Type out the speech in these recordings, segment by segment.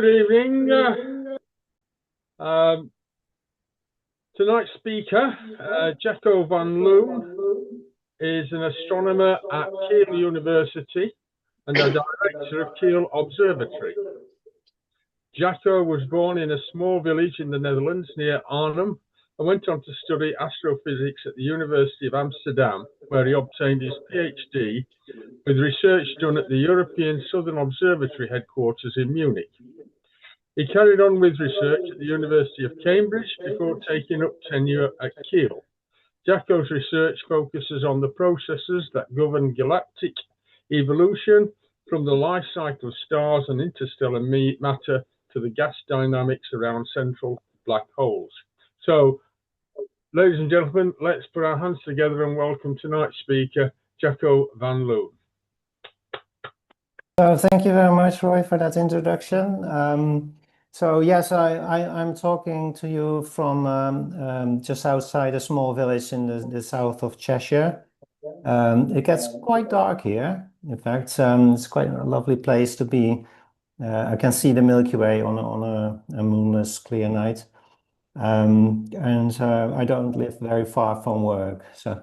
Good evening. Tonight's speaker, Jacco Van Loon, is an astronomer at Kiel University and a director of Kiel Observatory. Jacco was born in a small village in the Netherlands near Arnhem and went on to study astrophysics at the University of Amsterdam, where he obtained his PhD with research done at the European Southern Observatory headquarters in Munich. He carried on with research at the University of Cambridge before taking up tenure at Kiel. Jacco's research focuses on the processes that govern galactic evolution, from the life cycle of stars and interstellar matter to the gas dynamics around central black holes. So, ladies and gentlemen, let's put our hands together and welcome tonight's speaker, Jacco Van Loon. So thank you very much, Roy, for that introduction. So yes, I'm talking to you from just outside a small village in the south of Cheshire. It gets quite dark here. In fact, it's quite a lovely place to be. I can see the Milky Way on a moonless, clear night. And I don't live very far from work. So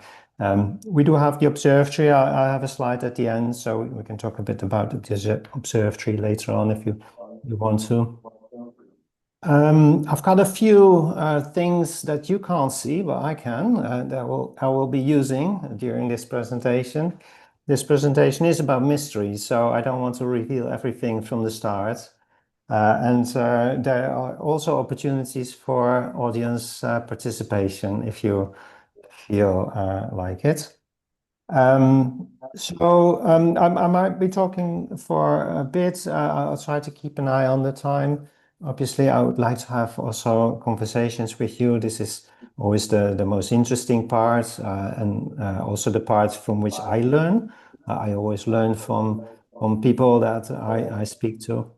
we do have the observatory. I have a slide at the end, so we can talk a bit about this observatory later on if you want to. I've got a few things that you can't see, but I can, that I will be using during this presentation. This presentation is about mysteries, so I don't want to reveal everything from the start. And there are also opportunities for audience participation if you feel like it. I might be talking for a bit. I'll try to keep an eye on the time. Obviously, I would like to have also conversations with you. This is always the most interesting part, and also the part from which I learn. I always learn from people that I speak to.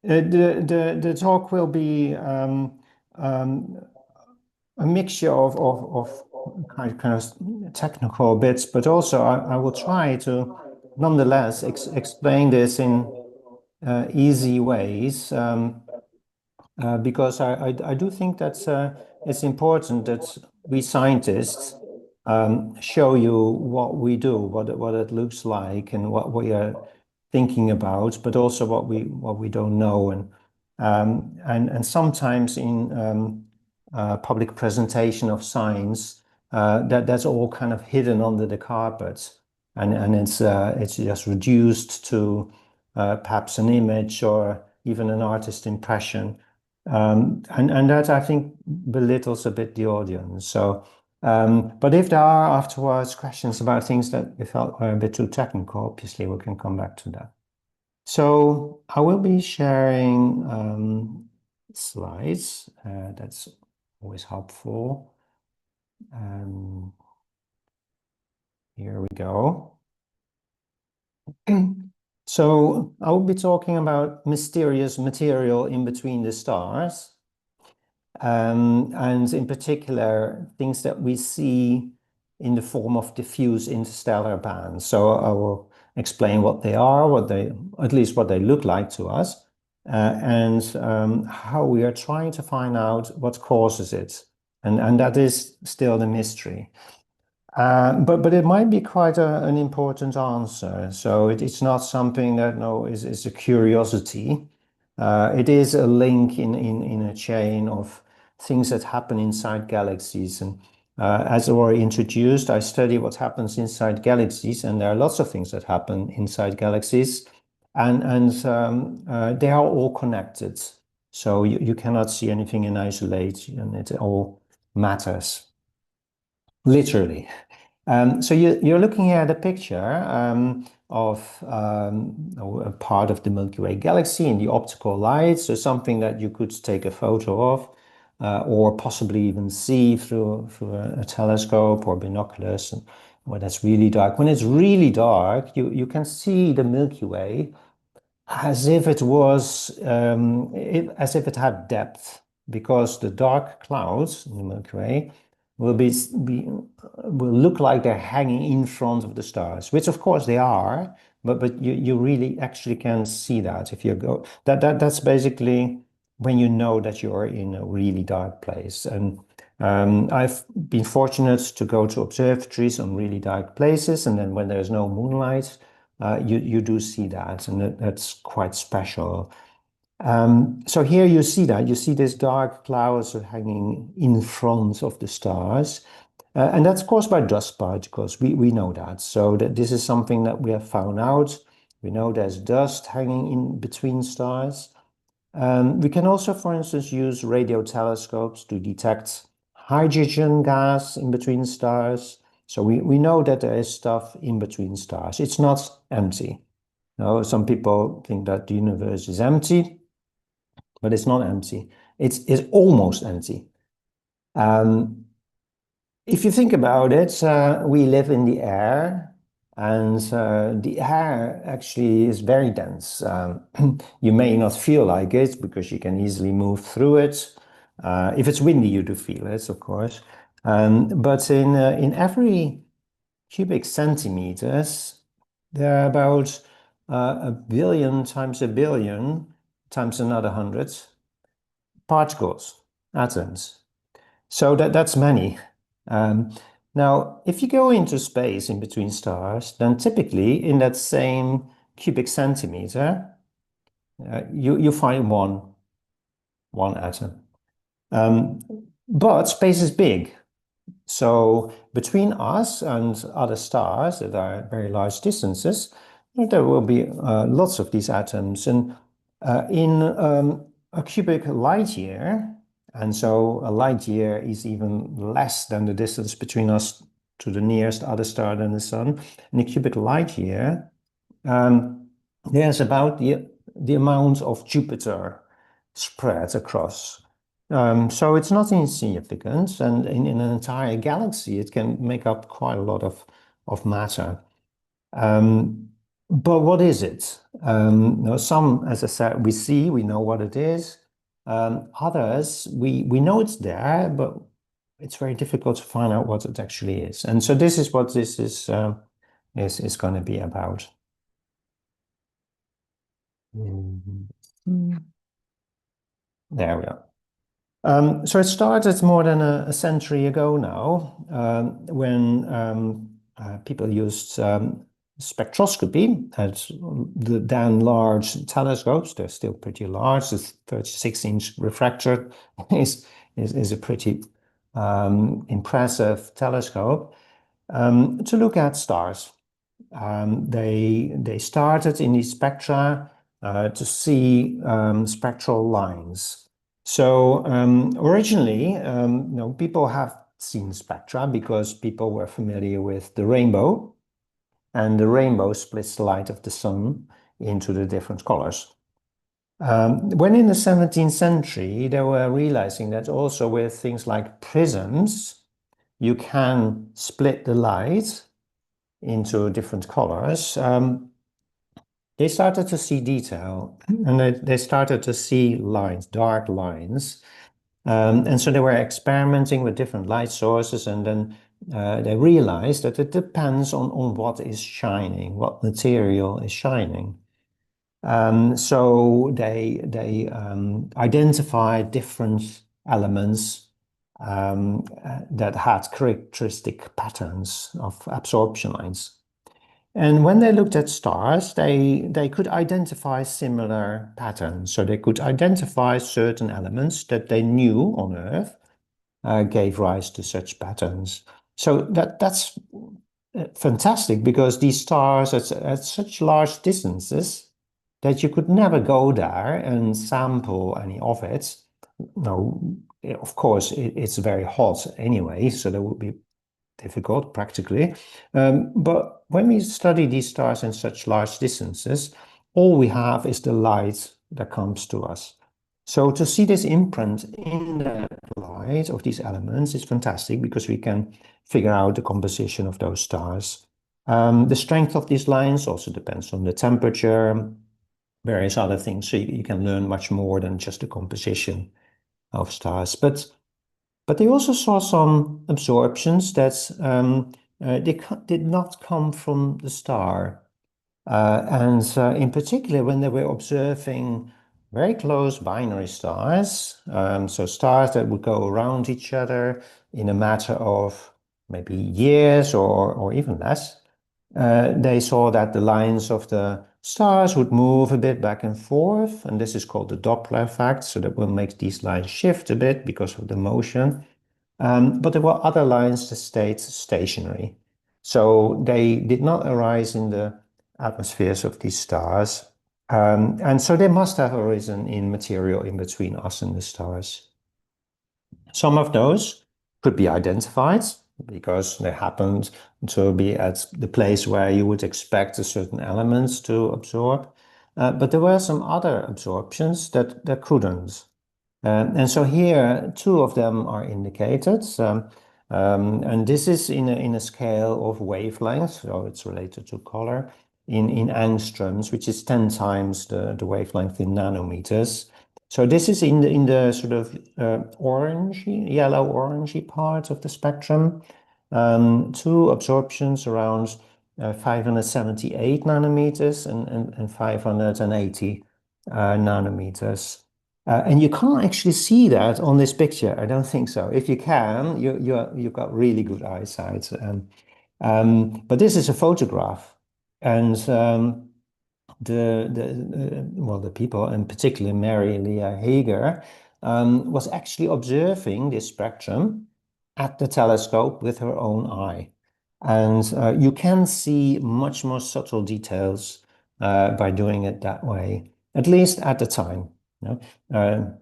The talk will be a mixture of kind of technical bits, but also I will try to nonetheless explain this in easy ways, because I do think that it's important that we scientists show you what we do, what it looks like, and what we are thinking about, but also what we don't know, and sometimes in public presentation of science, that's all kind of hidden under the carpet, and it's just reduced to perhaps an image or even an artist impression, and that I think belittles a bit the audience. So. But if there are afterwards questions about things that we felt were a bit too technical, obviously we can come back to that. So I will be sharing slides. That's always helpful. Here we go. So I will be talking about mysterious material in between the stars. And in particular, things that we see in the form of diffuse interstellar bands. So I will explain what they are, at least what they look like to us, and how we are trying to find out what causes it. And that is still the mystery. But it might be quite an important answer. So it's not something that is a curiosity. It is a link in a chain of things that happen inside galaxies. And as already introduced, I study what happens inside galaxies, and there are lots of things that happen inside galaxies, and they are all connected. So you cannot see anything in isolation, and it all matters, literally. So you're looking at a picture of a part of the Milky Way galaxy in the optical light, so something that you could take a photo of, or possibly even see through a telescope or binoculars, and when it's really dark. When it's really dark, you can see the Milky Way as if it was as if it had depth, because the dark clouds in the Milky Way will look like they're hanging in front of the stars, which of course they are, but you really actually can see that if you go. That's basically when you know that you're in a really dark place. And I've been fortunate to go to observatories on really dark places, and then when there's no moonlight, you do see that, and that's quite special. So here you see that. You see these dark clouds hanging in front of the stars. And that's caused by dust particles. We know that. So that this is something that we have found out. We know there's dust hanging in between stars. We can also, for instance, use radio telescopes to detect hydrogen gas in between stars. So we know that there is stuff in between stars. It's not empty. No, some people think that the universe is empty, but it's not empty. It's almost empty. If you think about it, we live in the air, and the air actually is very dense. You may not feel like it because you can easily move through it. If it's windy, you do feel it, of course. But in every cubic centimeters, there are about a billion times another 100 particles, atoms. So that's many. Now, if you go into space in between stars, then typically in that same cubic centimeter, you find one atom. But space is big. So between us and other stars that are very large distances, there will be lots of these atoms. And in a cubic light year, and so a light year is even less than the distance between us to the nearest other star than the sun. In a cubic light year, there's about the amount of Jupiter spread across. So it's not insignificant, and in an entire galaxy, it can make up quite a lot of matter. But what is it? Some, as I said, we know what it is. Others, we know it's there, but it's very difficult to find out what it actually is. And so this is what this is going to be about. There we are. So it started more than a century ago now, when people used spectroscopy at the then large telescopes. They're still pretty large. The 36-inch refractor is a pretty impressive telescope to look at stars. They started in these spectra to see spectral lines. So originally, people have seen spectra because people were familiar with the rainbow, and the rainbow splits the light of the sun into the different colors. When in the 17th century, they were realizing that also with things like prisms, you can split the light into different colors. They started to see detail, and they started to see lines, dark lines. And so they were experimenting with different light sources, and then they realized that it depends on what is shining, what material is shining. So they identified different elements that had characteristic patterns of absorption lines. And when they looked at stars, they could identify similar patterns. So they could identify certain elements that they knew on Earth gave rise to such patterns. So that's fantastic, because these stars at such large distances that you could never go there and sample any of it. No, of course, it's very hot anyway, so that would be difficult practically. But when we study these stars in such large distances, all we have is the light that comes to us. So to see this imprint in the light of these elements is fantastic, because we can figure out the composition of those stars. The strength of these lines also depends on the temperature, various other things. So you can learn much more than just the composition of stars. But they also saw some absorptions that they did not come from the star. In particular, when they were observing very close binary stars, so stars that would go around each other in a matter of maybe years or even less, they saw that the lines of the stars would move a bit back and forth, and this is called the Doppler effect, so that will make these lines shift a bit because of the motion. But there were other lines that stayed stationary. So they did not arise in the atmospheres of these stars. And so they must have arisen in material in between us and the stars. Some of those could be identified because they happened to be at the place where you would expect a certain elements to absorb. But there were some other absorptions that couldn't. And so here, two of them are indicated. And this is in a scale of wavelength, so it's related to color, in angstroms, which is 10 times the wavelength in nanometers. So this is in the sort of orangey, yellow-orangey part of the spectrum. Two absorptions around 578 nanometers and 580 nanometers. And you can't actually see that on this picture. I don't think so. If you can, you've got really good eyesight. But this is a photograph, and the people, and particularly Mary Leah Hager, was actually observing this spectrum at the telescope with her own eye. And you can see much more subtle details by doing it that way, at least at the time.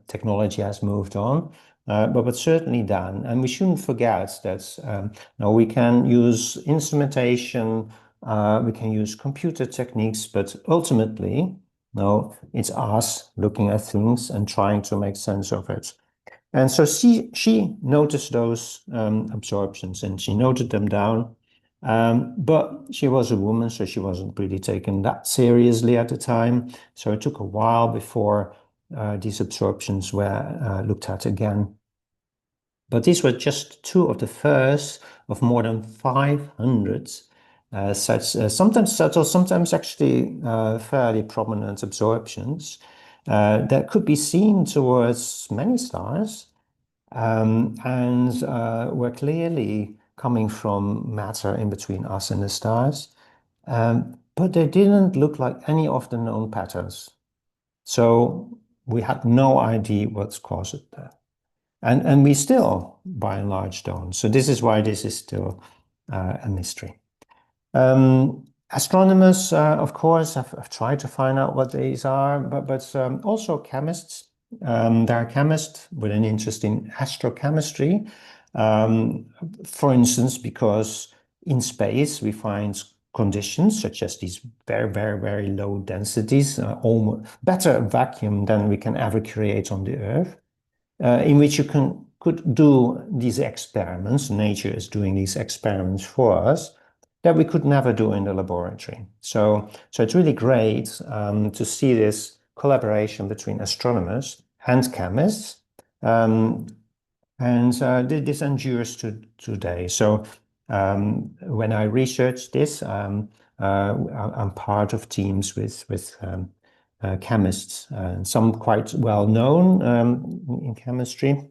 Technology has moved on, but certainly then. And we shouldn't forget that we can use instrumentation, we can use computer techniques, but ultimately, no, it's us looking at things and trying to make sense of it. And so she noticed those absorptions and she noted them down. But she was a woman, so she wasn't really taken that seriously at the time. So it took a while before these absorptions were looked at again. But these were just two of the first of more than 500 such, sometimes subtle, sometimes actually fairly prominent absorptions that could be seen towards many stars and were clearly coming from matter in between us and the stars. But they didn't look like any of the known patterns. So we had no idea what's caused it there. And we still, by and large, don't. So this is why this is still a mystery. Astronomers, of course, have tried to find out what these are, but also chemists. There are chemists with an interest in astrochemistry, for instance, because in space we find conditions such as these very, very, very low densities, almost better vacuum than we can ever create on the Earth, in which you could do these experiments. Nature is doing these experiments for us that we could never do in the laboratory. So it's really great to see this collaboration between astronomers and chemists, and this endures to today. So when I research this, I'm part of teams with chemists, some quite well known in chemistry.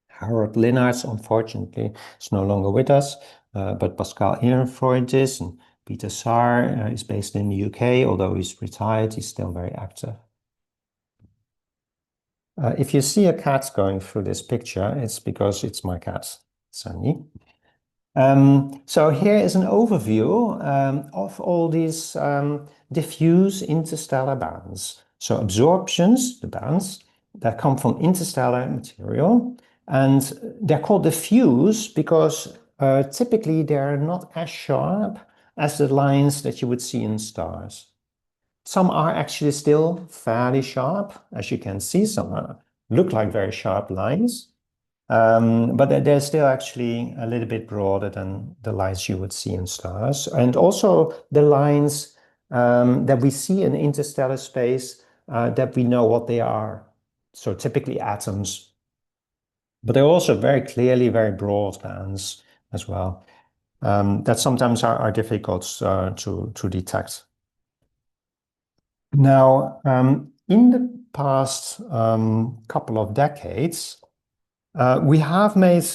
Harold Linnaerts, unfortunately, is no longer with us, but Pascal Ehrenfreund is, and Peter Saar is based in the UK, although he's retired, he's still very active. If you see a cat going through this picture, it's because it's my cat, Sunny. So here is an overview of all these diffuse interstellar bands. So absorptions, the bands, that come from interstellar material, and they're called diffuse because typically they're not as sharp as the lines that you would see in stars. Some are actually still fairly sharp, as you can see. Some look like very sharp lines, but they're still actually a little bit broader than the lines you would see in stars. And also the lines that we see in interstellar space that we know what they are. So typically atoms, but they're also very clearly very broad bands as well, that sometimes are difficult to detect. Now, in the past couple of decades, we have made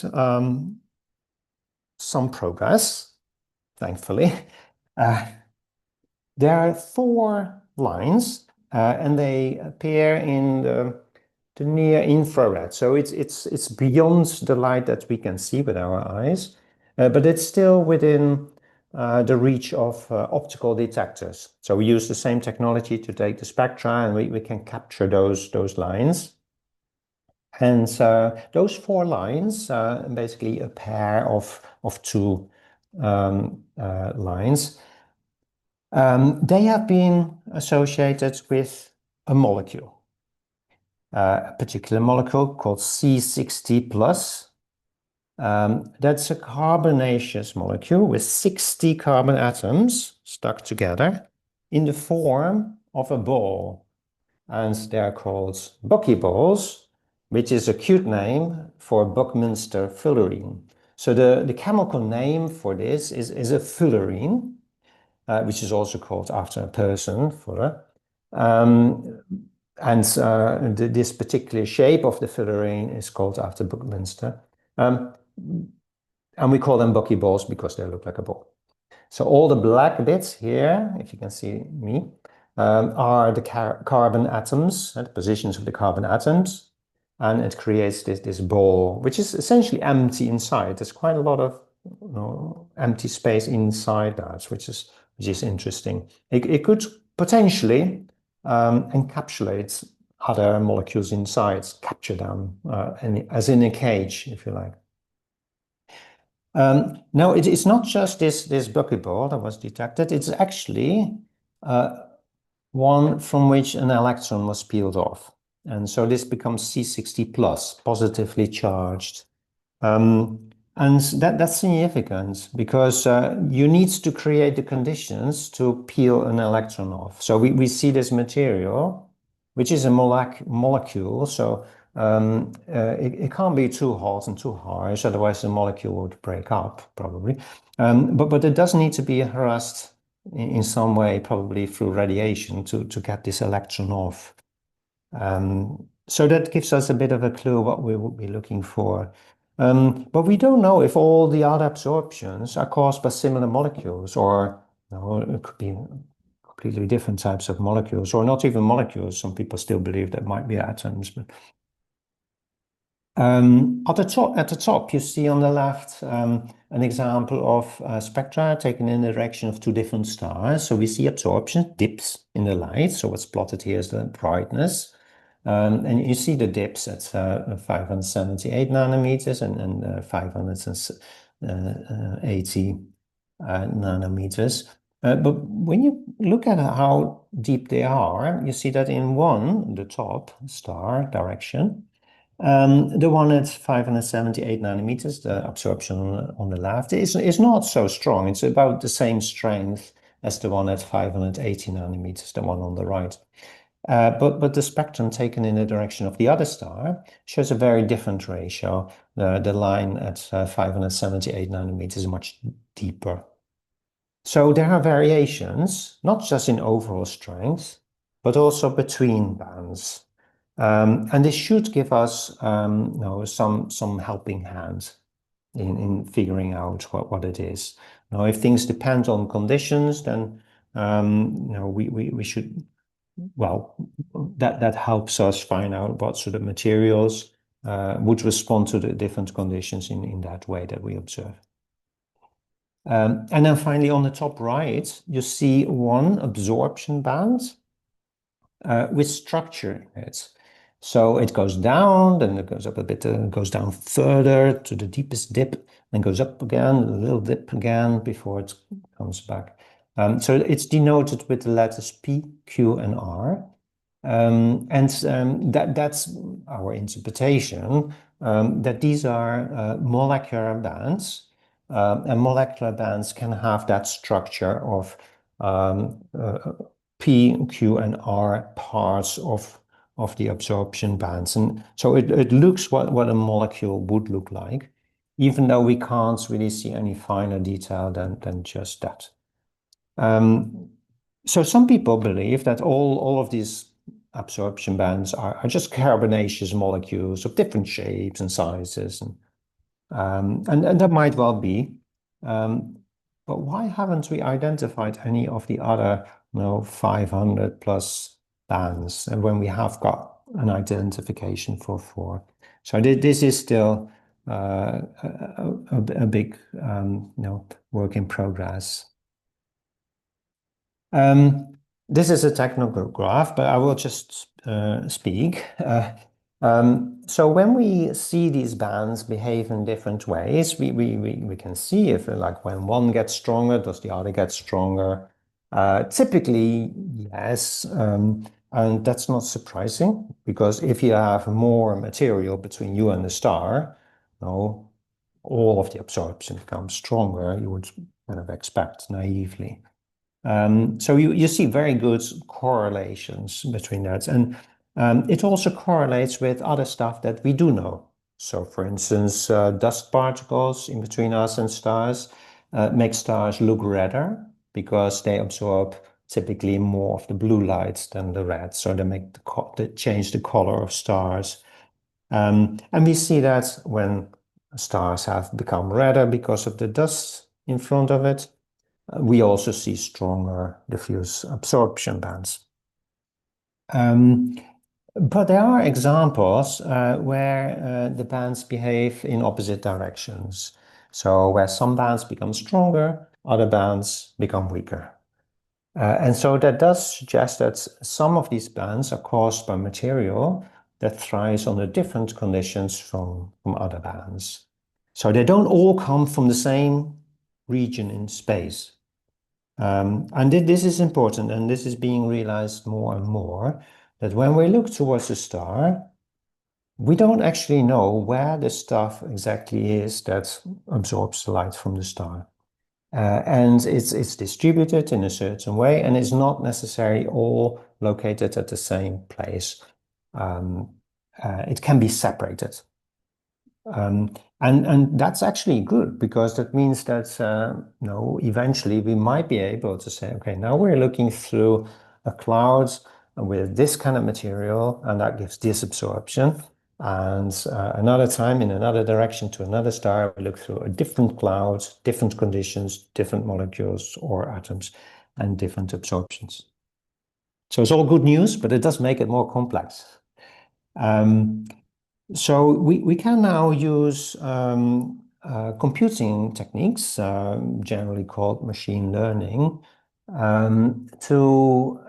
some progress, thankfully. There are 4 lines, and they appear in the near infrared. So it's beyond the light that we can see with our eyes, but it's still within the reach of optical detectors. So we use the same technology to take the spectra, and we can capture those lines. And those 4 lines, basically a pair of 2 lines, they have been associated with a molecule, a particular molecule called C60 plus. That's a carbonaceous molecule with 60 carbon atoms stuck together in the form of a ball. And they're called Buckyballs, which is a cute name for Buckminsterfullerene. So the chemical name for this is a fullerene, which is also called after a person, Fuller. This particular shape of the fullerene is called after Buckminster. And we call them Buckyballs because they look like a ball. So all the black bits here, if you can see me, are the carbon atoms, the positions of the carbon atoms, and it creates this ball, which is essentially empty inside. There's quite a lot of empty space inside that, which is interesting. It could potentially encapsulate other molecules inside, capture them, as in a cage, if you like. Now, it's not just this buckyball that was detected. It's actually one from which an electron was peeled off. And so this becomes C60 plus, positively charged. And that's significant because you need to create the conditions to peel an electron off. So we see this material, which is a molecule. So it can't be too hot and too harsh, otherwise the molecule would break up, probably. But it does need to be harassed in some way, probably through radiation, to get this electron off. So that gives us a bit of a clue what we would be looking for. But we don't know if all the other absorptions are caused by similar molecules, or it could be completely different types of molecules, or not even molecules. Some people still believe that might be atoms. But at the top, you see on the left an example of spectra taken in the direction of 2 different stars. So we see absorption dips in the light. So what's plotted here is the brightness. And you see the dips at 578 nanometers and 580 nanometers. But when you look at how deep they are, you see that in the top star direction, the one at 578 nanometers, the absorption on the left, is not so strong. It's about the same strength as the one at 580 nanometers, the one on the right. But the spectrum taken in the direction of the other star shows a very different ratio. The line at 578 nanometers is much deeper. So there are variations, not just in overall strength, but also between bands. And this should give us some helping hand in figuring out what it is. Now, if things depend on conditions, then we should, well, that helps us find out what sort of materials would respond to the different conditions in that way that we observe. And then finally, on the top right, you see one absorption band with structure in it. So it goes down, then it goes up a bit, goes down further to the deepest dip, then goes up again, a little dip again before it comes back. So it's denoted with the letters P, Q, and R. That's our interpretation, that these are molecular bands, and molecular bands can have that structure of P, Q, and R parts of the absorption bands. And so it looks what a molecule would look like, even though we can't really see any finer detail than just that. So some people believe that all of these absorption bands are just carbonaceous molecules of different shapes and sizes, and that might well be. But why haven't we identified any of the other, 500 plus bands, and when we have got an identification for four? So this is still a big, work in progress. This is a technical graph, but I will just speak. So when we see these bands behave in different ways, we can see if, like, when one gets stronger, does the other get stronger? Typically, yes, and that's not surprising, because if you have more material between you and the star, all of the absorption becomes stronger, you would kind of expect naively. So you see very good correlations between that. And it also correlates with other stuff that we do know. So for instance, dust particles in between us and stars make stars look redder because they absorb typically more of the blue light than the red. So they change the color of stars. And we see that when stars have become redder because of the dust in front of it, we also see stronger diffuse absorption bands. But there are examples where the bands behave in opposite directions. So where some bands become stronger, other bands become weaker. And so that does suggest that some of these bands are caused by material that thrives under different conditions from other bands. So they don't all come from the same region in space. And this is important, and this is being realized more and more, that when we look towards a star, we don't actually know where the stuff exactly is that absorbs the light from the star. And it's distributed in a certain way, and it's not necessarily all located at the same place. It can be separated. And that's actually good, because that means that eventually we might be able to say, okay, now we're looking through a cloud with this kind of material, and that gives this absorption. And another time in another direction to another star, we look through a different cloud, different conditions, different molecules or atoms, and different absorptions. So it's all good news, but it does make it more complex. So we can now use computing techniques, generally called machine learning, to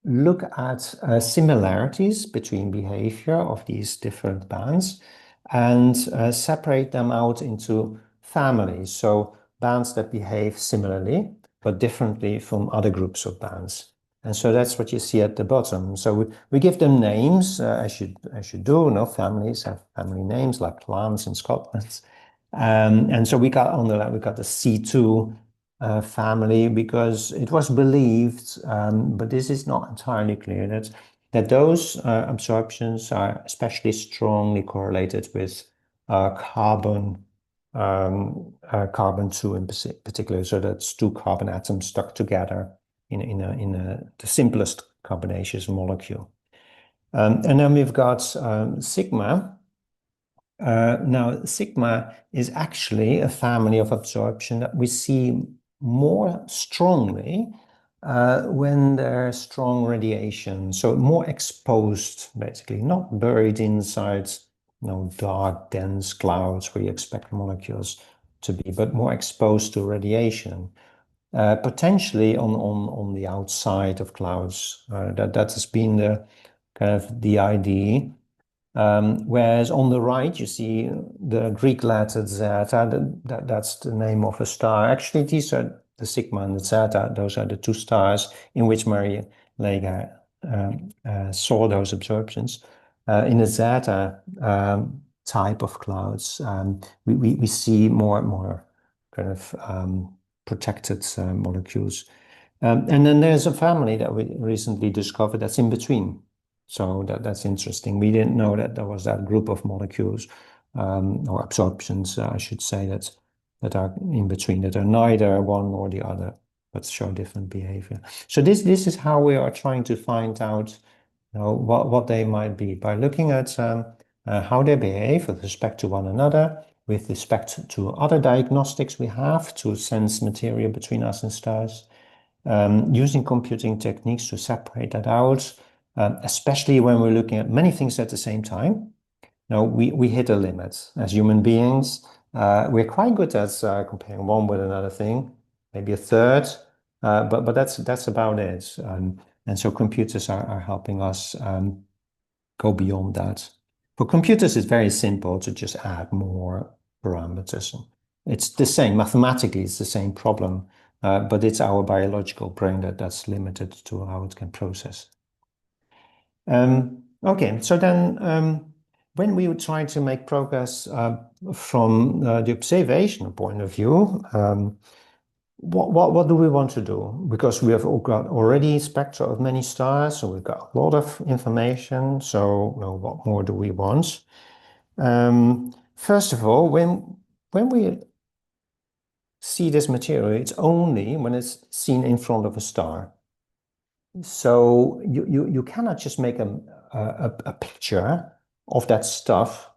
look at similarities between behavior of these different bands and separate them out into families. So bands that behave similarly, but differently from other groups of bands. And so that's what you see at the bottom. So we give them names, as you do. Families have family names, like clans in Scotland. And so we got the C2 family, because it was believed, but this is not entirely clear, that those absorptions are especially strongly correlated with carbon 2 in particular. So that's two carbon atoms stuck together in the simplest carbonaceous molecule. And then we've got sigma. Now, sigma is actually a family of absorption that we see more strongly when there's strong radiation. So more exposed, basically, not buried inside dark, dense clouds where you expect molecules to be, but more exposed to radiation. Potentially on the outside of clouds. That has been the kind of the idea. Whereas on the right you see the Greek letter zeta. That's the name of a star. Actually, these are the sigma and the zeta. Those are the two stars in which Marie Lager saw those absorptions. In the zeta type of clouds, we see more and more kind of protected molecules. And then there's a family that we recently discovered that's in between. So that's interesting. We didn't know that there was that group of molecules or absorptions, I should say, that are in between, that are neither one nor the other. but show different behavior. So this is how we are trying to find out, what they might be by looking at how they behave with respect to one another, with respect to other diagnostics we have to sense material between us and stars, using computing techniques to separate that out, especially when we're looking at many things at the same time. Now, we hit a limit as human beings. We're quite good at comparing one with another thing, maybe a third, but that's about it. And so computers are helping us go beyond that. For computers, it's very simple to just add more parameters. It's the same, mathematically, it's the same problem, but it's our biological brain that's limited to how it can process. Okay, so then when we would try to make progress from the observational point of view, what do we want to do? Because we have got already spectra of many stars, so we've got a lot of information. So, what more do we want? First of all, when we see this material, it's only when it's seen in front of a star. So you cannot just make a picture of that stuff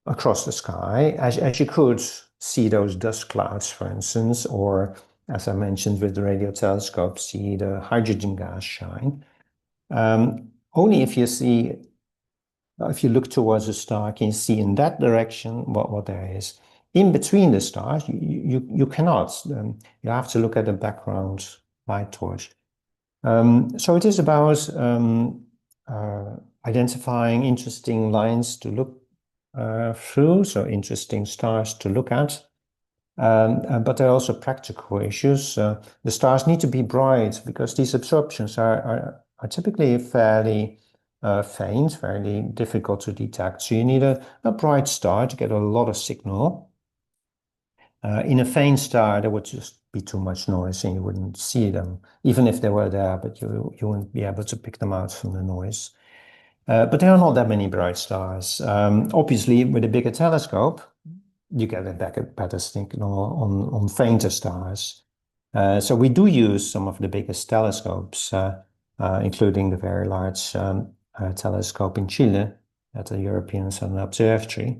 across the sky, as you could see those dust clouds, for instance, or as I mentioned with the radio telescope, see the hydrogen gas shine. Only if you look towards a star, can you see in that direction what there is. In between the stars, you cannot. You have to look at the background light torch. So it is about identifying interesting lines to look through, so interesting stars to look at. But there are also practical issues. The stars need to be bright because these absorptions are typically fairly faint, fairly difficult to detect. So you need a bright star to get a lot of signal. In a faint star, there would just be too much noise and you wouldn't see them, even if they were there, but you wouldn't be able to pick them out from the noise. But there are not that many bright stars. Obviously, with a bigger telescope, you get a better signal on fainter stars. So we do use some of the biggest telescopes, including the very large telescope in Chile at the European Southern Observatory,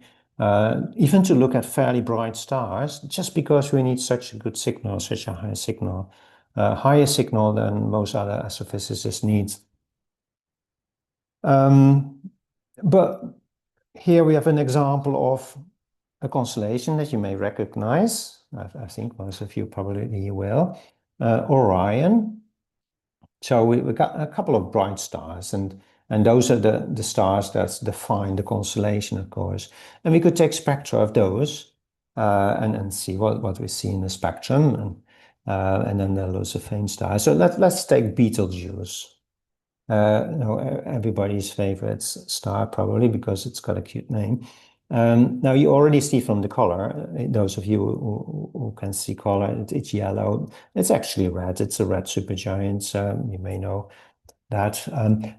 even to look at fairly bright stars, just because we need such a good signal, such a high signal, higher signal than most other astrophysicists need. But here we have an example of a constellation that you may recognize. I think most of you probably will. Orion. So we've got a couple of bright stars, and those are the stars that define the constellation, of course. And we could take spectra of those and see what we see in the spectrum, and then there are lots of faint stars. So let's take Betelgeuse. Everybody's favorite star, probably because it's got a cute name. Now you already see from the color, those of you who can see color, it's yellow. It's actually red. It's a red supergiant. You may know that.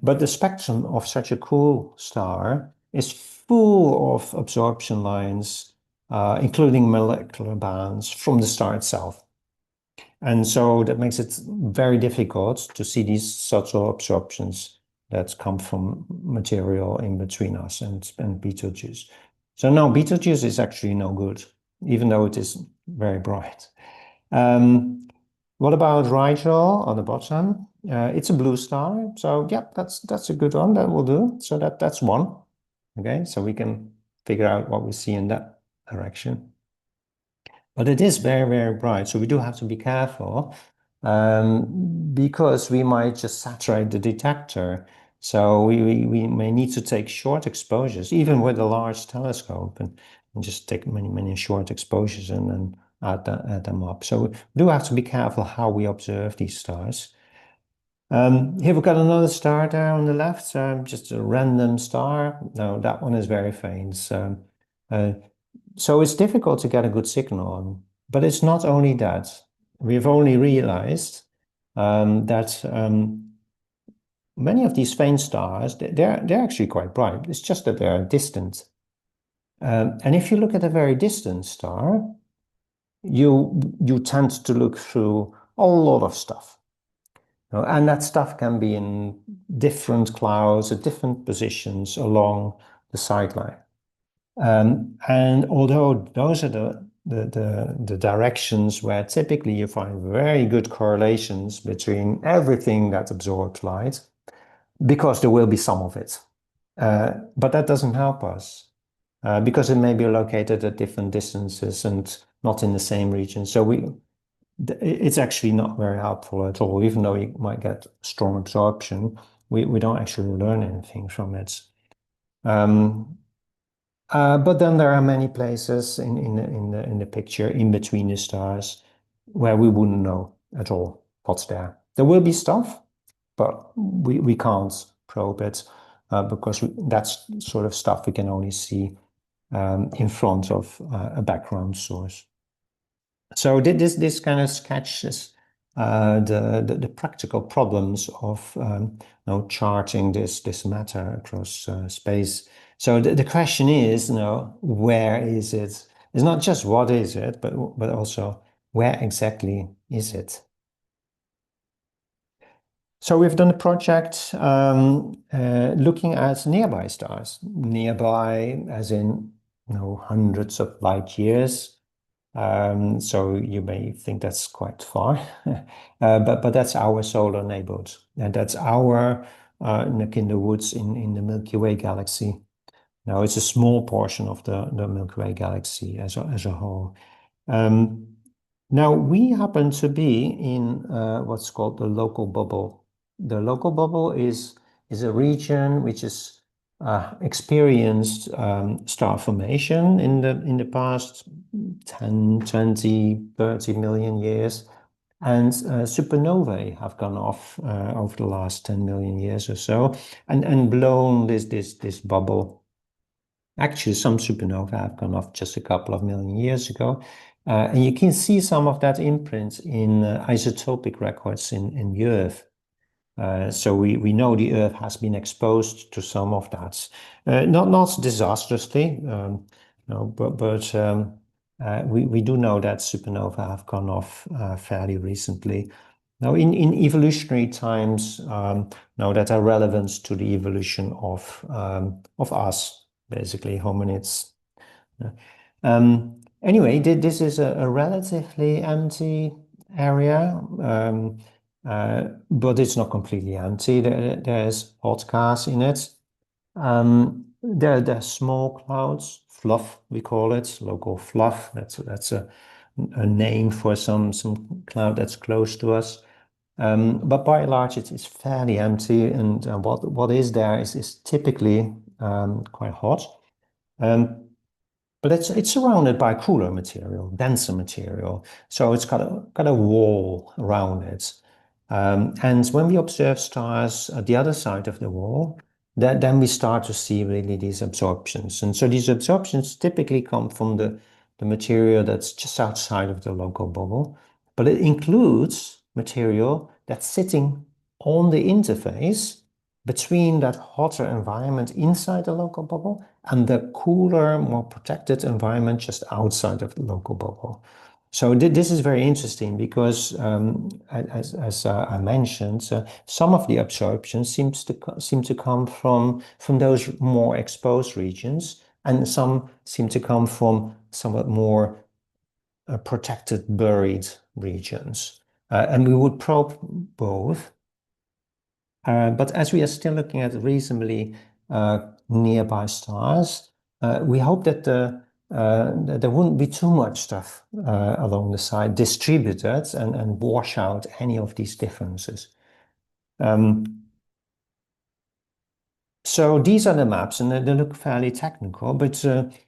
But the spectrum of such a cool star is full of absorption lines, including molecular bands from the star itself. And so that makes it very difficult to see these subtle absorptions that come from material in between us and Betelgeuse. So no, Betelgeuse is actually no good, even though it is very bright. What about Rigel on the bottom? It's a blue star. So yeah, that's a good one. That will do. So that's one. Okay, so we can figure out what we see in that direction. But it is very, very bright. So we do have to be careful because we might just saturate the detector. So we may need to take short exposures, even with a large telescope, and just take many, many short exposures and then add them up. So we do have to be careful how we observe these stars. Here we've got another star there on the left, just a random star. No, that one is very faint. So it's difficult to get a good signal on, but it's not only that. We've only realized that many of these faint stars, they're actually quite bright. It's just that they're distant. And if you look at a very distant star, you tend to look through a lot of stuff. And that stuff can be in different clouds at different positions along the sightline. And although those are the directions where typically you find very good correlations between everything that absorbs light, because there will be some of it. But that doesn't help us because it may be located at different distances and not in the same region. So it's actually not very helpful at all. Even though you might get strong absorption, we don't actually learn anything from it. But then there are many places in the picture in between the stars where we wouldn't know at all what's there. There will be stuff, but we can't probe it because that's sort of stuff we can only see in front of a background source. So this kind of sketches the practical problems of charting this matter across space. So the question is, where is it? It's not just what is it, but also where exactly is it? So we've done a project looking at nearby stars, nearby as in hundreds of light years. So you may think that's quite far, but that's our solar neighborhood, and that's our neck in the woods in the Milky Way galaxy. Now it's a small portion of the Milky Way galaxy as a whole. Now we happen to be in what's called the local bubble. The local bubble is a region which is experienced star formation in the past 10, 20, 30 million years, and supernovae have gone off over the last 10 million years or so, and blown this bubble. Actually, some supernovae have gone off just a couple of million years ago, and you can see some of that imprint in isotopic records in the Earth. So we know the Earth has been exposed to some of that, not disastrously, but we do know that supernovae have gone off fairly recently. Now, in evolutionary times, now that are relevant to the evolution of us, basically hominids. Anyway, this is a relatively empty area. But it's not completely empty. There's hot gas in it. There are small clouds, fluff we call it, local fluff. That's a name for some cloud that's close to us. But by and large, it's fairly empty, and what is there is typically quite hot. But it's surrounded by cooler material, denser material, so it's got a wall around it. And when we observe stars at the other side of the wall, then we start to see really these absorptions. And so these absorptions typically come from the material that's just outside of the local bubble, but it includes material that's sitting on the interface between that hotter environment inside the local bubble and the cooler, more protected environment just outside of the local bubble. So this is very interesting because, as I mentioned, some of the absorption seem to come from those more exposed regions, and some seem to come from somewhat more protected, buried regions. And we would probe both. But as we are still looking at reasonably nearby stars, we hope that there wouldn't be too much stuff along the side distributed and wash out any of these differences. So these are the maps, and they look fairly technical, but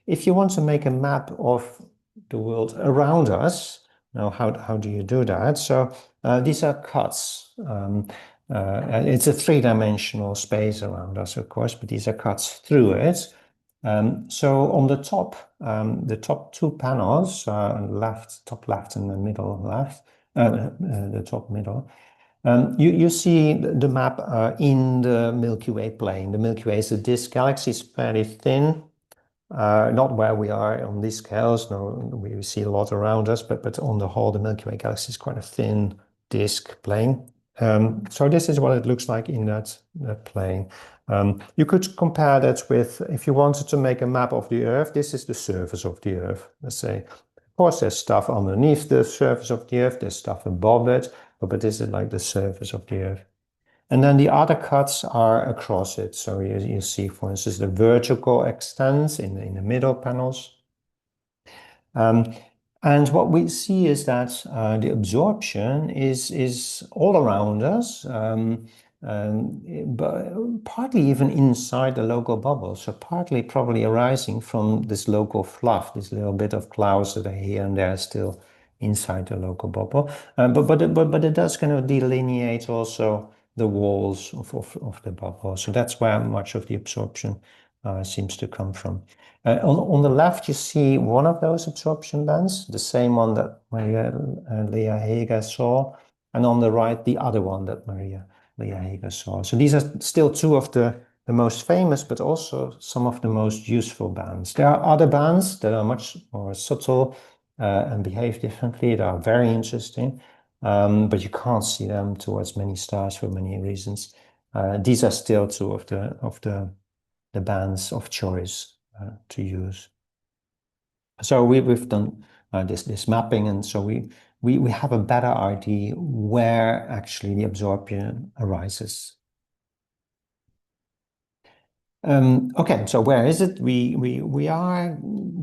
if you want to make a map of the world around us, now how do you do that? So these are cuts. It's a three-dimensional space around us, of course, but these are cuts through it. So on the top two panels, top left and the middle left, the top middle, you see the map in the Milky Way plane. The Milky Way is a disk. Galaxy is fairly thin, not where we are on these scales. No, we see a lot around us, but on the whole, the Milky Way galaxy is quite a thin disk plane. So this is what it looks like in that plane. You could compare that with, if you wanted to make a map of the Earth, this is the surface of the Earth, let's say. Of course, there's stuff underneath the surface of the Earth, there's stuff above it, but this is like the surface of the Earth. And then the other cuts are across it. So you see, for instance, the vertical extents in the middle panels. And what we see is that the absorption is all around us, but partly even inside the local bubble. So partly probably arising from this local fluff, this little bit of clouds that are here and there still inside the local bubble. But it does kind of delineate also the walls of the bubble. So that's where much of the absorption seems to come from. On the left, you see one of those absorption bands, the same one that Maria Lea Hager saw, and on the right, the other one that Maria Lea Hager saw. So these are still two of the most famous, but also some of the most useful bands. There are other bands that are much more subtle and behave differently. They are very interesting, but you can't see them towards many stars for many reasons. These are still two of the bands of choice to use. So we've done this mapping, and so we have a better idea where actually the absorption arises. Okay, so where is it? We are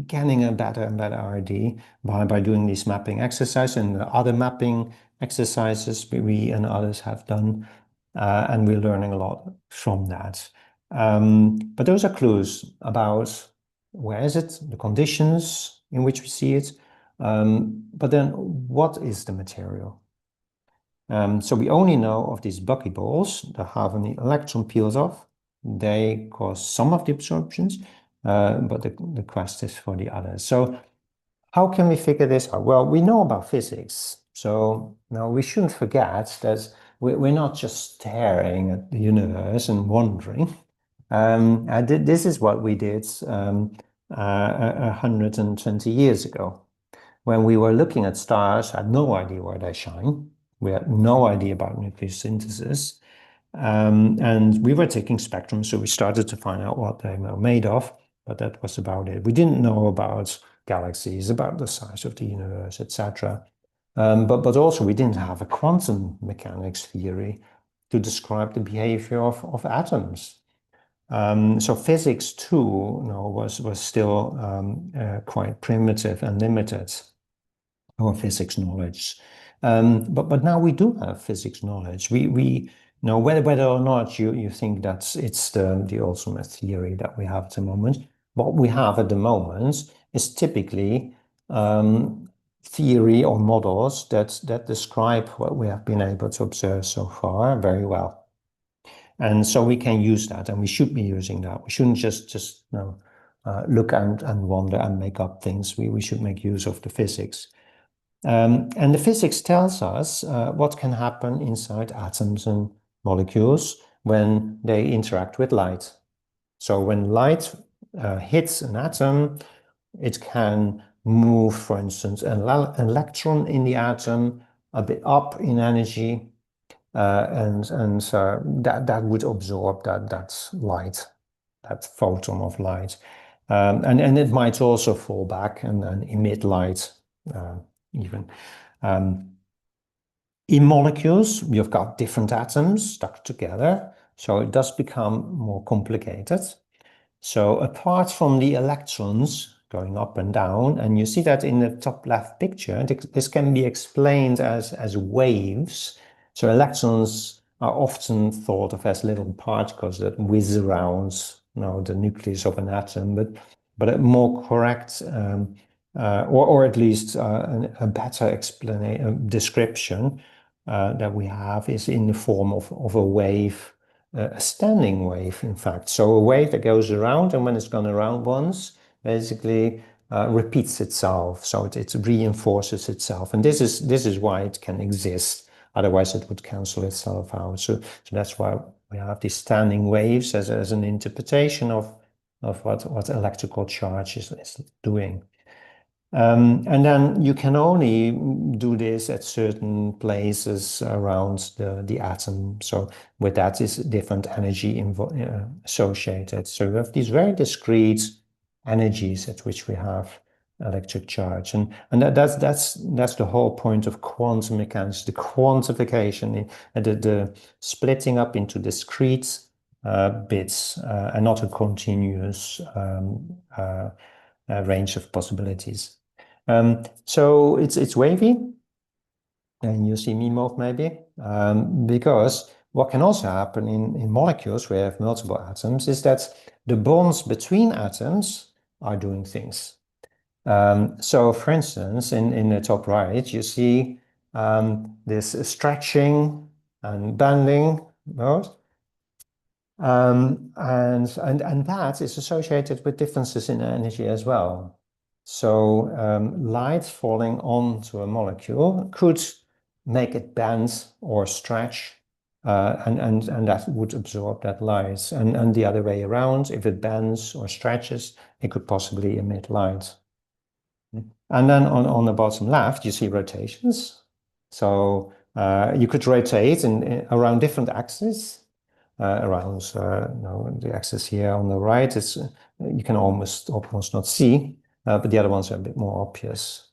getting a better and better idea by doing these mapping exercises and the other mapping exercises we and others have done, and we're learning a lot from that. But those are clues about where is it, the conditions in which we see it, but then what is the material? So we only know of these buckyballs that have an electron peels off. They cause some of the absorptions, but the quest is for the others. So how can we figure this out? Well, we know about physics. So now we shouldn't forget that we're not just staring at the universe and wondering. This is what we did 120 years ago. When we were looking at stars, had no idea where they shine. We had no idea about nucleosynthesis. And we were taking spectrum, so we started to find out what they were made of, but that was about it. We didn't know about galaxies, about the size of the universe, etc. But also we didn't have a quantum mechanics theory to describe the behavior of atoms. So physics too, was still quite primitive and limited, our physics knowledge. But now we do have physics knowledge. We know whether or not you think that it's the ultimate theory that we have at the moment. What we have at the moment is typically theory or models that describe what we have been able to observe so far very well. And so we can use that, and we should be using that. We shouldn't just look and wonder and make up things. We should make use of the physics. And the physics tells us what can happen inside atoms and molecules when they interact with light. So when light hits an atom, it can move, for instance, an electron in the atom a bit up in energy, and that would absorb that light, that photon of light, and it might also fall back and emit light even. In molecules, you've got different atoms stuck together, so it does become more complicated. So apart from the electrons going up and down, and you see that in the top left picture, this can be explained as waves. So electrons are often thought of as little particles that whiz around the nucleus of an atom, but a more correct or at least a better description that we have is in the form of a wave, a standing wave, in fact. So a wave that goes around, and when it's gone around once, basically repeats itself. So it reinforces itself, and this is why it can exist. Otherwise, it would cancel itself out. So that's why we have these standing waves as an interpretation of what electrical charge is doing. And then you can only do this at certain places around the atom. So with that is different energy associated. So we have these very discrete energies at which we have electric charge, and that's the whole point of quantum mechanics, the quantification, the splitting up into discrete bits and not a continuous range of possibilities. So it's wavy, and you see me move maybe, because what can also happen in molecules where you have multiple atoms is that the bonds between atoms are doing things. So for instance, in the top right, you see this stretching and bending mode. And that is associated with differences in energy as well. So light falling onto a molecule could make it bend or stretch, and that would absorb that light. And the other way around, if it bends or stretches, it could possibly emit light. And then on the bottom left, you see rotations. So you could rotate around different axes. Around the axis here on the right, is you can almost not see, but the other ones are a bit more obvious.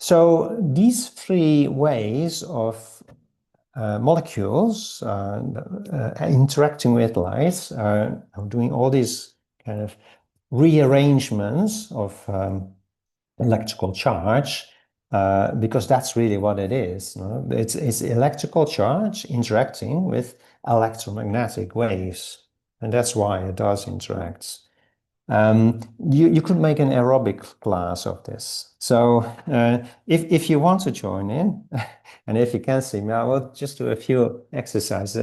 So these three ways of molecules interacting with light are doing all these kind of rearrangements of electrical charge, because that's really what it is. No? It's electrical charge interacting with electromagnetic waves, and that's why it does interact. You could make an aerobic class of this. So if you want to join in, and if you can see me, I will just do a few exercises,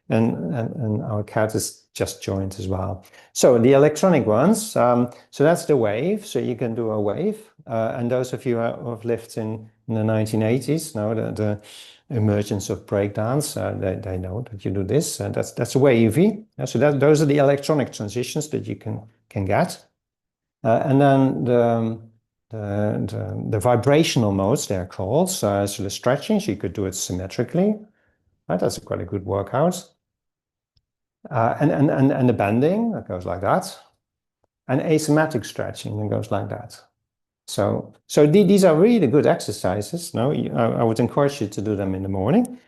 and our cat is just joined as well. So the electronic ones, so that's the wave. So you can do a wave, and those of you who have lived in the 1980s know the emergence of breakdance. They know that you do this, and that's wavy. So those are the electronic transitions that you can get. And then the vibrational modes, they're called. So the stretching, so you could do it symmetrically. Right? That's quite a good workout. And the bending, that goes like that. And asymmetric stretching, that goes like that. So these are really good exercises. No, I would encourage you to do them in the morning.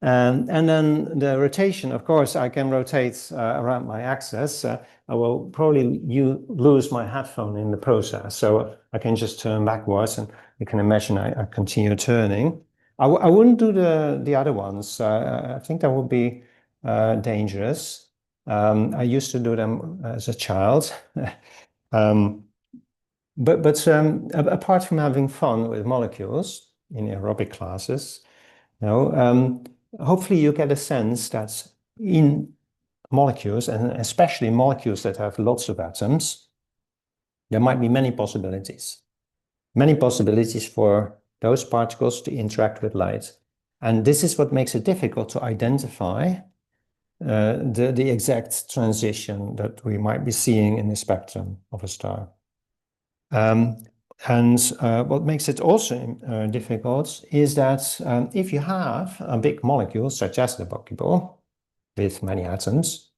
And then the rotation, of course, I can rotate around my axis. I will probably lose my headphone in the process. So I can just turn backwards, and you can imagine I continue turning. I wouldn't do the other ones. I think that would be dangerous. I used to do them as a child. But apart from having fun with molecules in aerobic classes, hopefully you get a sense that in molecules, and especially molecules that have lots of atoms, there might be many possibilities for those particles to interact with light. And this is what makes it difficult to identify the exact transition that we might be seeing in the spectrum of a star. And what makes it also difficult is that if you have a big molecule, such as the buckyball, with many atoms,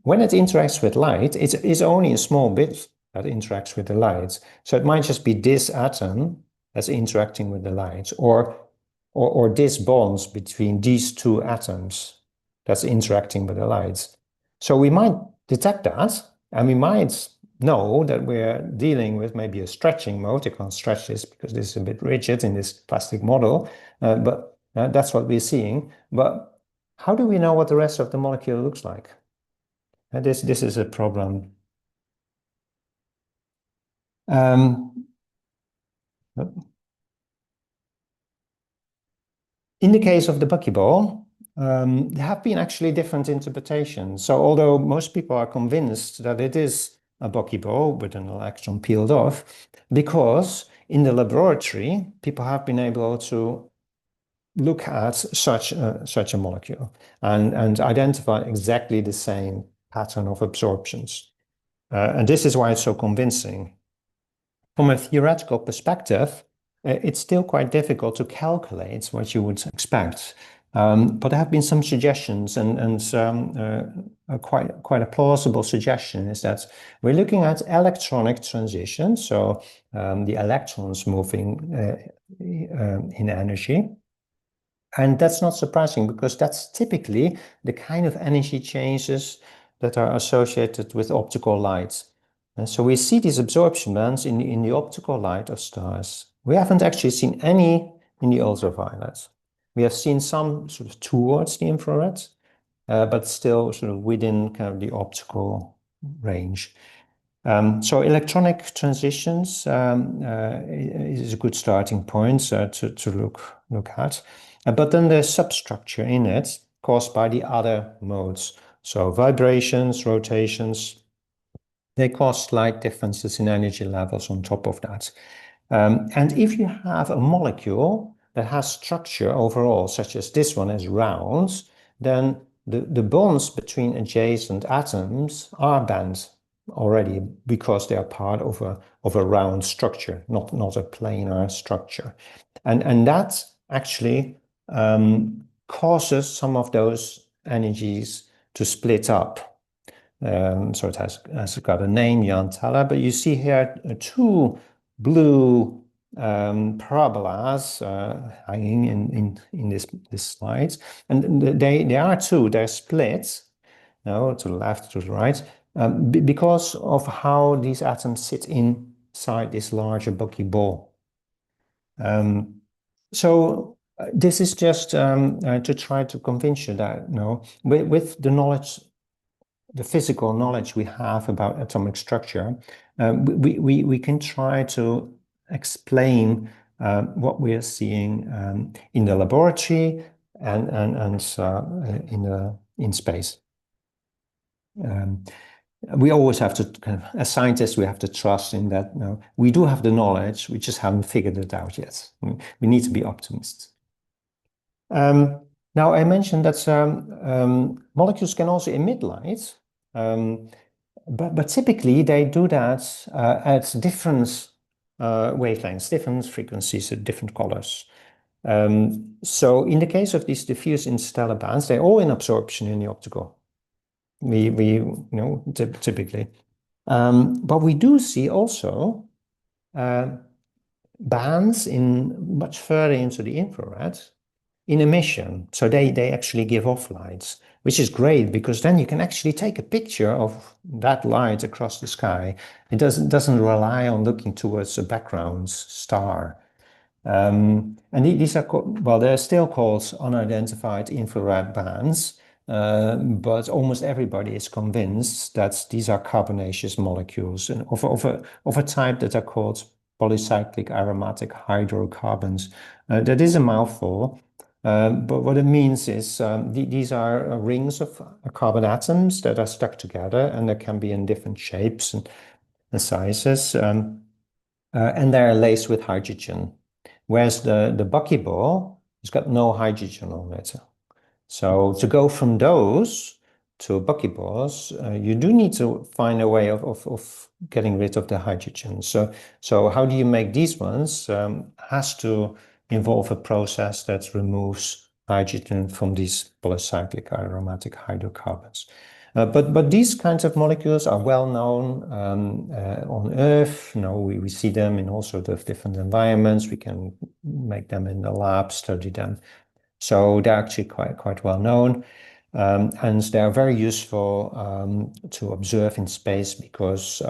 when it interacts with light, it's only a small bit that interacts with the light. So it might just be this atom that's interacting with the light, or this bonds between these two atoms that's interacting with the light. So we might detect that, and we might know that we're dealing with maybe a stretching mode. You can't stretch this because this is a bit rigid in this plastic model, but that's what we're seeing. But how do we know what the rest of the molecule looks like? This is a problem. In the case of the buckyball, there have been actually different interpretations. So although most people are convinced that it is a buckyball with an electron peeled off, because in the laboratory, people have been able to look at such a molecule and identify exactly the same pattern of absorptions. And this is why it's so convincing. from a theoretical perspective, it's still quite difficult to calculate what you would expect. But there have been some suggestions, and quite a plausible suggestion is that we're looking at electronic transitions, so the electrons moving in energy. And that's not surprising because that's typically the kind of energy changes that are associated with optical light. And so we see these absorption bands in the optical light of stars. We haven't actually seen any in the ultraviolet. We have seen some sort of towards the infrared, but still sort of within kind of the optical range. So electronic transitions is a good starting point to look at. But then there's substructure in it caused by the other modes. So vibrations, rotations, they cause slight differences in energy levels on top of that. And if you have a molecule that has structure overall, such as this one is round, then the bonds between adjacent atoms are bent already because they are part of a round structure, not a planar structure. And that actually causes some of those energies to split up. So it has got a name, Jahn-Teller, but you see here two blue parabolas hanging in this slide, and they are two. They're split, no, to the left, to the right, because of how these atoms sit inside this larger buckyball. So this is just to try to convince you that, with the knowledge, the physical knowledge we have about atomic structure, we can try to explain what we are seeing in the laboratory and in space. We always have to, as scientists, we have to trust in that. We do have the knowledge, we just haven't figured it out yet. We need to be optimists. Now, I mentioned that molecules can also emit light, but typically they do that at different wavelengths, different frequencies, at different colors. So in the case of these diffuse interstellar bands, they're all in absorption in the optical. Typically. But we do see also bands in much further into the infrared in emission. So they actually give off lights, which is great because then you can actually take a picture of that light across the sky. It doesn't rely on looking towards a background star. And these are they're still called unidentified infrared bands, but almost everybody is convinced that these are carbonaceous molecules of a type that are called polycyclic aromatic hydrocarbons. That is a mouthful. But what it means is these are rings of carbon atoms that are stuck together, and they can be in different shapes and sizes, and they're laced with hydrogen. Whereas the buckyball has got no hydrogen on it. So to go from those to buckyballs, you do need to find a way of getting rid of the hydrogen. So how do you make these ones? Has to involve a process that removes hydrogen from these polycyclic aromatic hydrocarbons. But these kinds of molecules are well known on Earth. We see them in all sorts of different environments. We can make them in the lab, study them. So they're actually quite well known. And they are very useful to observe in space because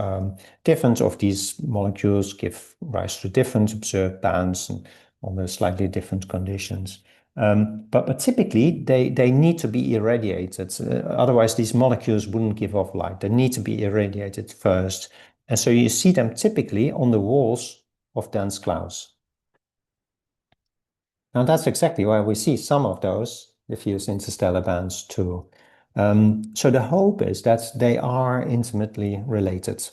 different of these molecules give rise to different observed bands and under slightly different conditions. But typically they need to be irradiated. Otherwise, these molecules wouldn't give off light. They need to be irradiated first. And so you see them typically on the walls of dense clouds. Now that's exactly why we see some of those diffuse interstellar bands too. So the hope is that they are intimately related.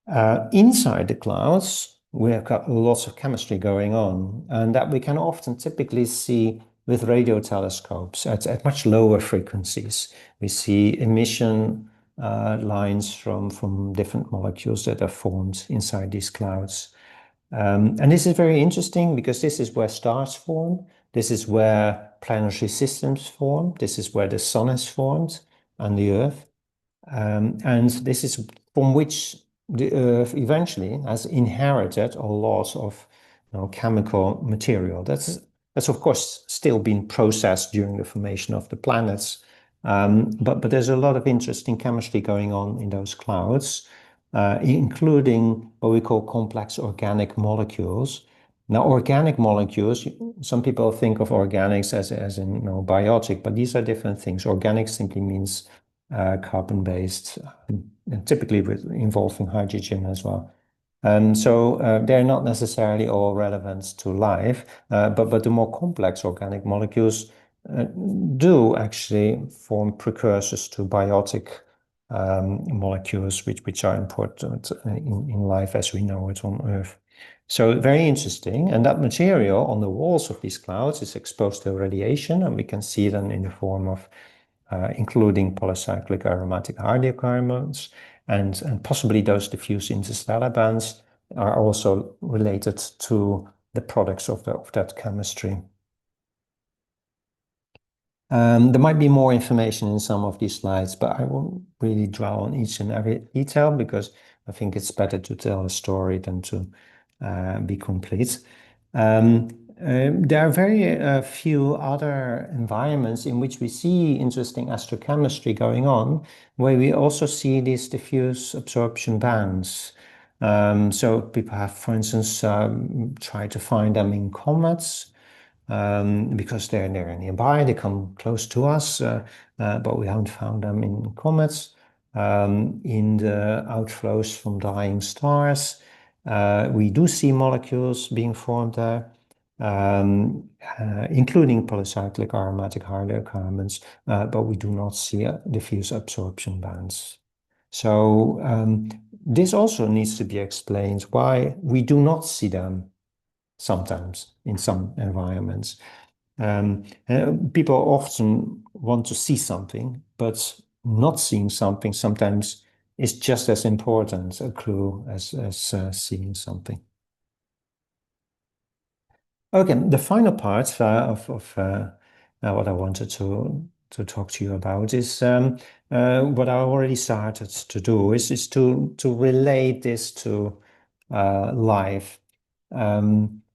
Inside the clouds, we have got lots of chemistry going on, and that we can often typically see with radio telescopes at much lower frequencies. We see emission lines from different molecules that are formed inside these clouds. And this is very interesting because this is where stars form. This is where planetary systems form. This is where the sun is formed and the Earth. And this is from which the Earth eventually has inherited a lot of chemical material. That's of course still been processed during the formation of the planets. But there's a lot of interesting chemistry going on in those clouds, including what we call complex organic molecules. Now, organic molecules, some people think of organics as in biotic, but these are different things. Organic simply means carbon-based, and typically involving hydrogen as well. So they're not necessarily all relevant to life, but the more complex organic molecules do actually form precursors to biotic molecules, which are important in life as we know it on Earth. So very interesting. And that material on the walls of these clouds is exposed to radiation, and we can see them in the form of including polycyclic aromatic hydrocarbons, and possibly those diffuse interstellar bands are also related to the products of that chemistry. There might be more information in some of these slides, but I won't really dwell on each and every detail because I think it's better to tell a story than to be complete. There are very few other environments in which we see interesting astrochemistry going on, where we also see these diffuse absorption bands. So people have, for instance, tried to find them in comets, because they're nearby, they come close to us, but we haven't found them in comets. In the outflows from dying stars, we do see molecules being formed there, including polycyclic aromatic hydrocarbons, but we do not see diffuse absorption bands. So this also needs to be explained why we do not see them sometimes in some environments. People often want to see something, but not seeing something sometimes is just as important a clue as seeing something. Okay, the final part of what I wanted to talk to you about is what I already started to do is to relate this to life.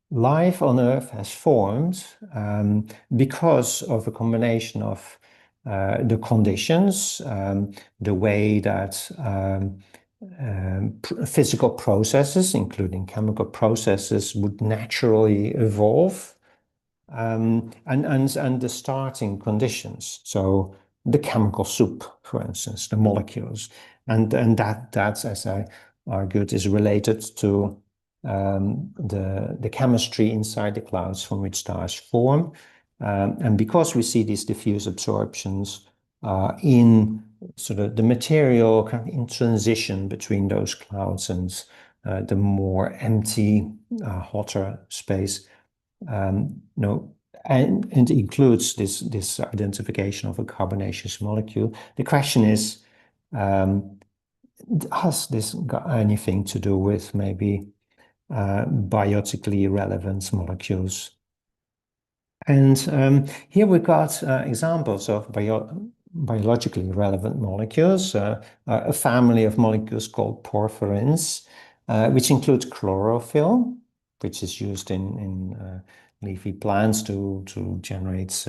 Life on Earth has formed because of a combination of the conditions, the way that physical processes, including chemical processes, would naturally evolve, and the starting conditions. So the chemical soup, for instance, the molecules, and that's, as I argued, is related to the chemistry inside the clouds from which stars form. And because we see these diffuse absorptions in sort of the material kind of in transition between those clouds and the more empty, hotter space, and it includes this identification of a carbonaceous molecule. The question is, has this got anything to do with maybe biotically relevant molecules? And here we've got examples of biologically relevant molecules, a family of molecules called porphyrins, which includes chlorophyll, which is used in leafy plants to generate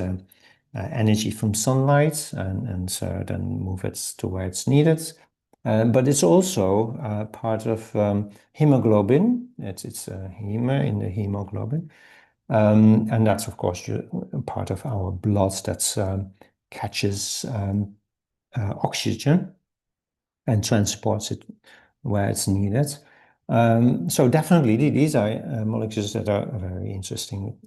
energy from sunlight and then move it to where it's needed. But it's also part of hemoglobin. It's a heme in the hemoglobin. And that's, of course, part of our blood that catches oxygen and transports it where it's needed. So definitely these are molecules that are very interesting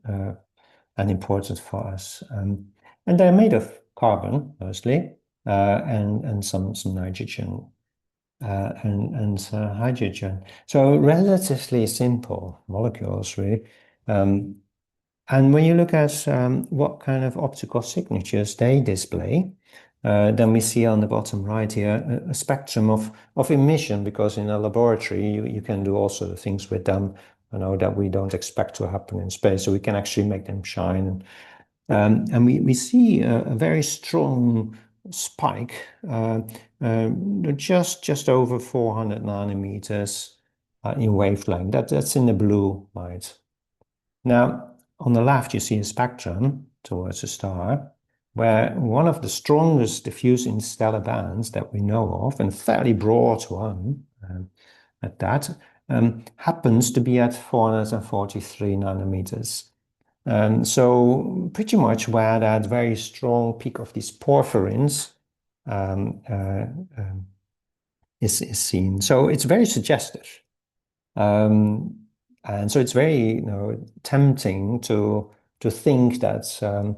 and important for us. And they're made of carbon, mostly, and some nitrogen and hydrogen. So relatively simple molecules, really. And when you look at what kind of optical signatures they display, then we see on the bottom right here a spectrum of emission, because in a laboratory you can do also things with them, that we don't expect to happen in space. So we can actually make them shine. And we see a very strong spike, just over 400 nanometers in wavelength. That's in the blue light. Now, on the left, you see a spectrum towards a star, where one of the strongest diffuse interstellar bands that we know of, and fairly broad one at that, happens to be at 443 nanometers. So pretty much where that very strong peak of these porphyrins is seen. So it's very suggestive. And so it's very, tempting to think that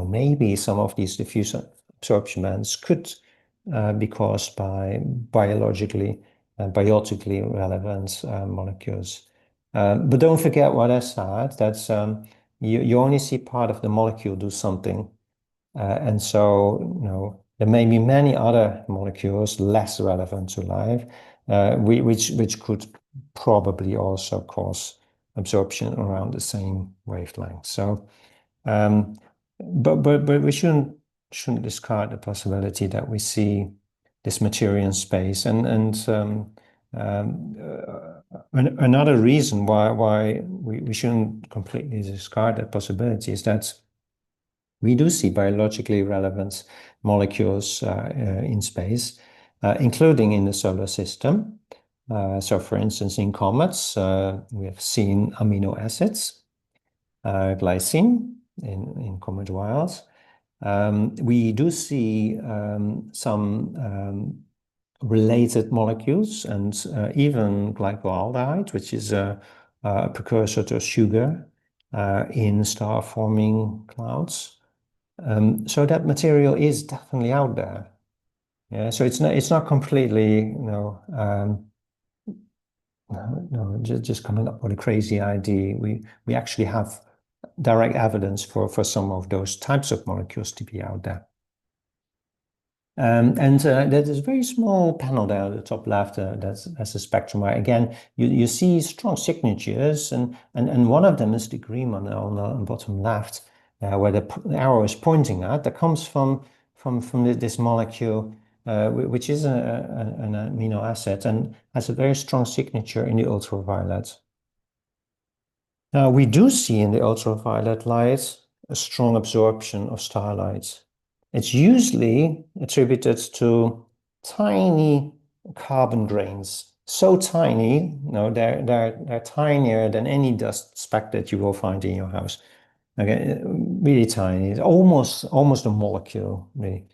maybe some of these diffuse absorption bands could be caused by biotically relevant molecules. But don't forget what I said, that you only see part of the molecule do something. And so, there may be many other molecules less relevant to life, which could probably also cause absorption around the same wavelength. So, but we shouldn't discard the possibility that we see this material in space. And another reason why we shouldn't completely discard that possibility is that we do see biologically relevant molecules in space, including in the solar system. So, for instance, in comets, we have seen amino acids, glycine in comet vials. We do see some related molecules, and even glycoaldehyde, which is a precursor to sugar in star-forming clouds. So that material is definitely out there. Yeah, so it's not completely, just coming up with a crazy idea. We actually have direct evidence for some of those types of molecules to be out there. And there's a very small panel there at the top left. That's a spectrum where, again, you see strong signatures, and one of them is the green one on the bottom left, where the arrow is pointing at. That comes from this molecule, which is an amino acid and has a very strong signature in the ultraviolet. Now, we do see in the ultraviolet light a strong absorption of starlight. It's usually attributed to tiny carbon grains. So tiny, they're tinier than any dust speck that you will find in your house. Okay, really tiny. It's almost a molecule, really.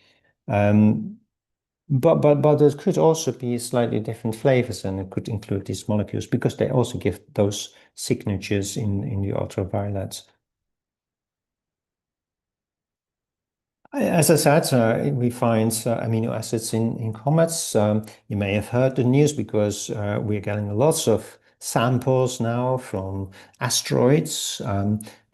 But there could also be slightly different flavors, and it could include these molecules because they also give those signatures in the ultraviolet. As I said, we find amino acids in comets. You may have heard the news because we're getting lots of samples now from asteroids,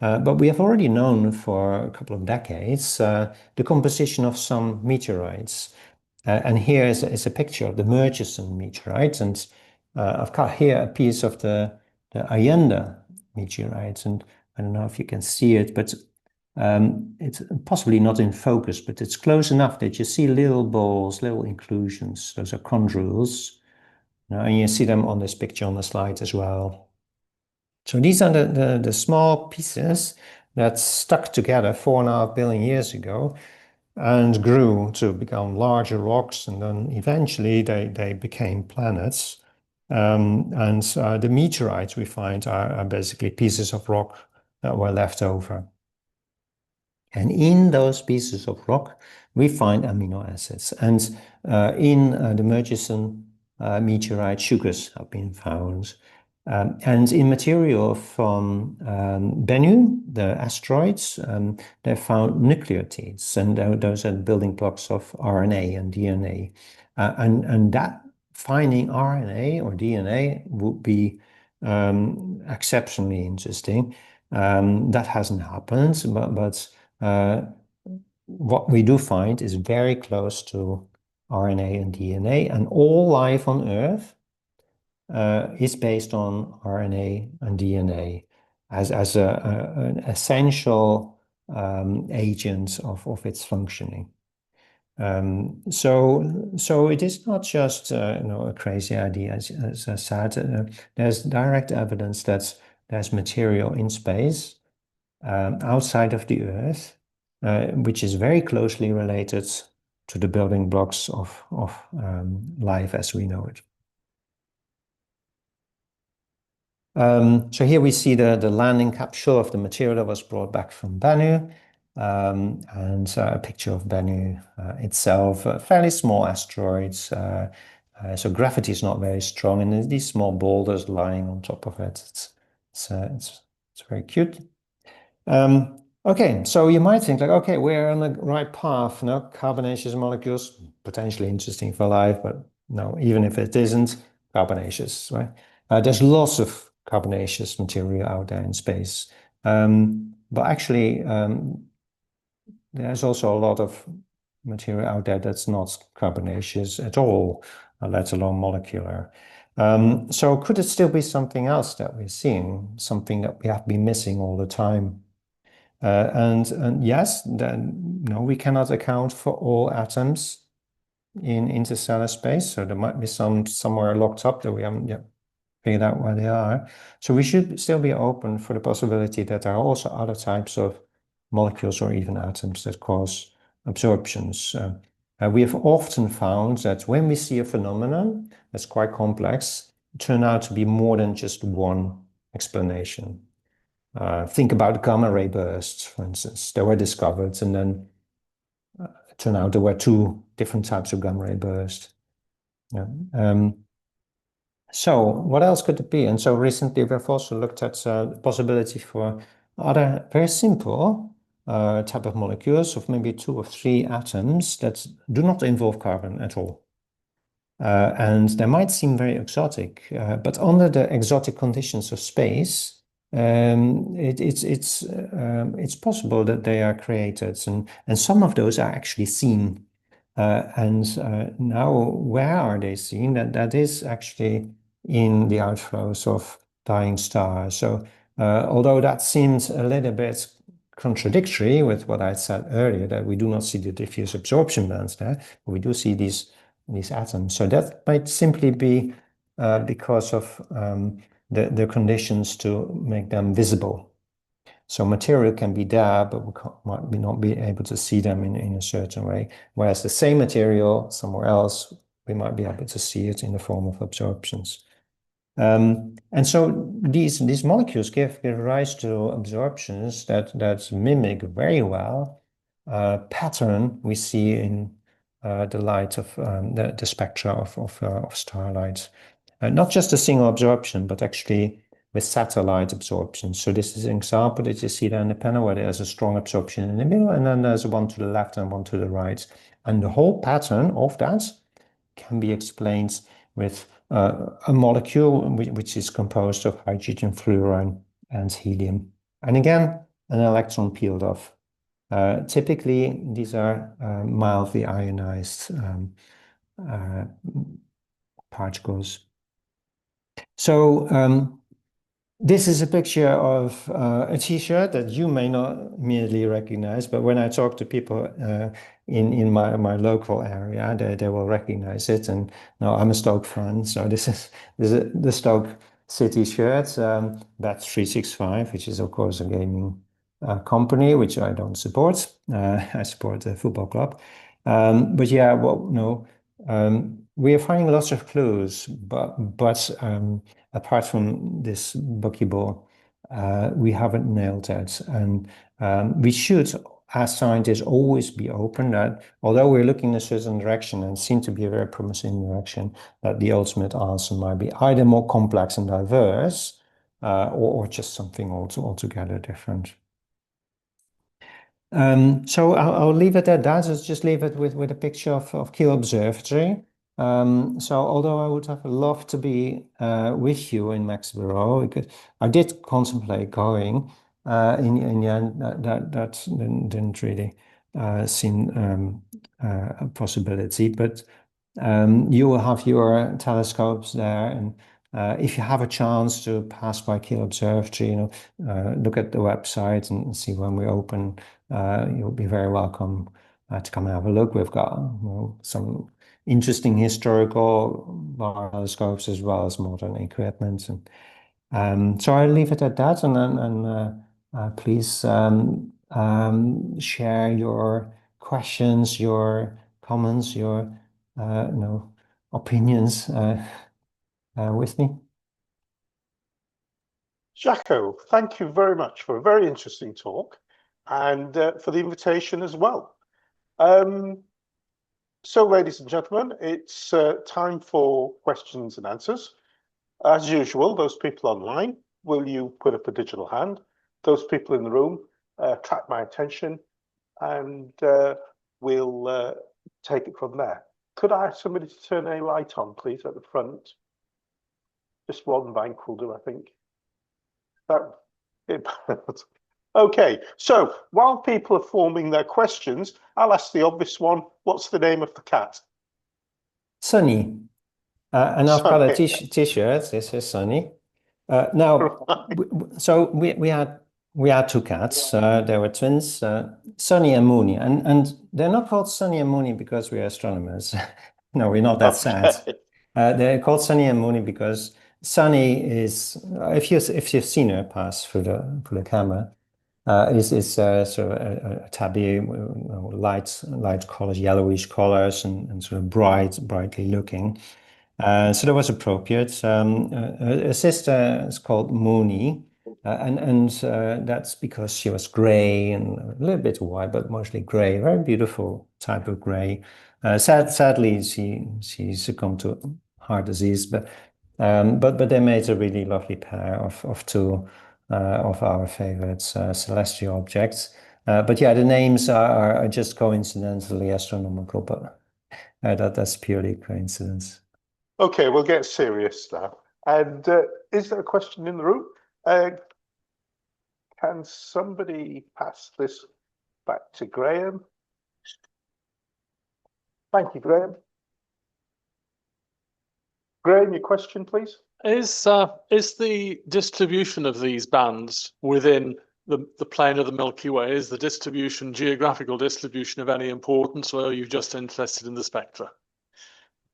but we have already known for a couple of decades the composition of some meteorites. And here is a picture of the Murchison meteorite, and I've got here a piece of the Allende meteorite, and I don't know if you can see it, but it's possibly not in focus, but it's close enough that you see little balls, little inclusions. Those are chondrules, and you see them on this picture on the slide as well. So these are the small pieces that stuck together 4.5 billion years ago and grew to become larger rocks, and then eventually they became planets. And the meteorites we find are basically pieces of rock that were left over. And in those pieces of rock, we find amino acids. And in the Murchison meteorite, sugars have been found. And in material from Bennu, the asteroids, they found nucleotides, and those are building blocks of RNA and DNA. And that finding RNA or DNA would be exceptionally interesting. That hasn't happened, but what we do find is very close to RNA and DNA, and all life on Earth is based on RNA and DNA as an essential agent of its functioning. So it is not just a crazy idea, as I said. There's direct evidence that there's material in space outside of the Earth, which is very closely related to the building blocks of life as we know it. So here we see the landing capsule of the material that was brought back from Bennu, and a picture of Bennu itself, fairly small asteroids. So gravity is not very strong, and there's these small boulders lying on top of it. It's very cute. Okay, so you might think like, okay, we're on the right path. No, carbonaceous molecules, potentially interesting for life, but no, even if it isn't, carbonaceous, right? There's lots of carbonaceous material out there in space. But actually, there's also a lot of material out there that's not carbonaceous at all, let alone molecular. So could it still be something else that we're seeing, something that we have been missing all the time? And yes, then no, we cannot account for all atoms in interstellar space. So there might be some somewhere locked up that we haven't yet figured out where they are. So we should still be open for the possibility that there are also other types of molecules or even atoms that cause absorptions. We have often found that when we see a phenomenon that's quite complex, it turns out to be more than just one explanation. Think about gamma ray bursts, for instance. They were discovered, and then it turned out there were two different types of gamma ray bursts. Yeah. So what else could it be? And so recently we've also looked at the possibility for other very simple type of molecules of maybe 2 or 3 atoms that do not involve carbon at all. And they might seem very exotic, but under the exotic conditions of space, it's possible that they are created, and some of those are actually seen. Now, where are they seen? That is actually in the outflows of dying stars. So, although that seems a little bit contradictory with what I said earlier, that we do not see the diffuse absorption bands there, but we do see these atoms. So that might simply be because of the conditions to make them visible. So material can be there, but we might not be able to see them in a certain way. Whereas the same material somewhere else, we might be able to see it in the form of absorptions. And so these molecules give rise to absorptions that mimic very well pattern we see in the light of the spectra of starlight. Not just a single absorption, but actually with satellite absorption. So this is an example that you see there in the panel where there's a strong absorption in the middle, and then there's one to the left and one to the right. And the whole pattern of that can be explained with a molecule which is composed of hydrogen, fluorine, and helium. And again, an electron peeled off. Typically, these are mildly ionized particles. So this is a picture of a t-shirt that you may not immediately recognize, but when I talk to people in my local area, they will recognize it. And now I'm a Stoke fan, so this is the Stoke City shirt, Bet365, which is of course a gaming company, which I don't support. I support a football club. But yeah, well, no, we are finding lots of clues, but apart from this buckyball, we haven't nailed it. And we should, as scientists, always be open that although we're looking in a certain direction and seem to be a very promising direction, that the ultimate answer might be either more complex and diverse or just something altogether different. So I'll leave it at that. Let's just leave it with a picture of Keele Observatory. So although I would have loved to be with you in Maxborough, because I did contemplate going, in the end that didn't really seen a possibility, but you will have your telescopes there, and if you have a chance to pass by Kiel Observatory, look at the website and see when we open. You'll be very welcome to come and have a look. We've got some interesting historical telescopes as well as modern equipment, and so I'll leave it at that, and please share your questions, your comments, your opinions with me. Jacco, thank you very much for a very interesting talk and for the invitation as well. So, ladies and gentlemen, it's time for questions and answers. As usual, those people online, will you put up a digital hand? Those people in the room, track my attention, and we'll take it from there. Could I ask somebody to turn a light on, please, at the front? Just one bank will do, I think. Okay, so while people are forming their questions, I'll ask the obvious one. What's the name of the cat? Sunny. And I've got a t-shirt. This is Sunny. Now, so we had two cats. They were twins, Sunny and Moony, and they're not called Sunny and Moony because we're astronomers. No, we're not that sad. They're called Sunny and Moony because Sunny is, if you've seen her pass through the camera, is sort of a tabby, light colors, yellowish colors, and sort of brightly looking. So that was appropriate. Her sister is called Moony, and that's because she was gray and a little bit white, but mostly gray. Very beautiful type of gray. Sadly, she succumbed to heart disease, but they made a really lovely pair of two of our favorite celestial objects. But yeah, the names are just coincidentally astronomical, but that's purely coincidence. Okay, we'll get serious now. And is there a question in the room? Can somebody pass this back to Graham? Thank you, Graham. Graham, your question, please. Is the distribution of these bands within the plane of the Milky Way, is the distribution, geographical distribution, of any importance, or are you just interested in the spectra?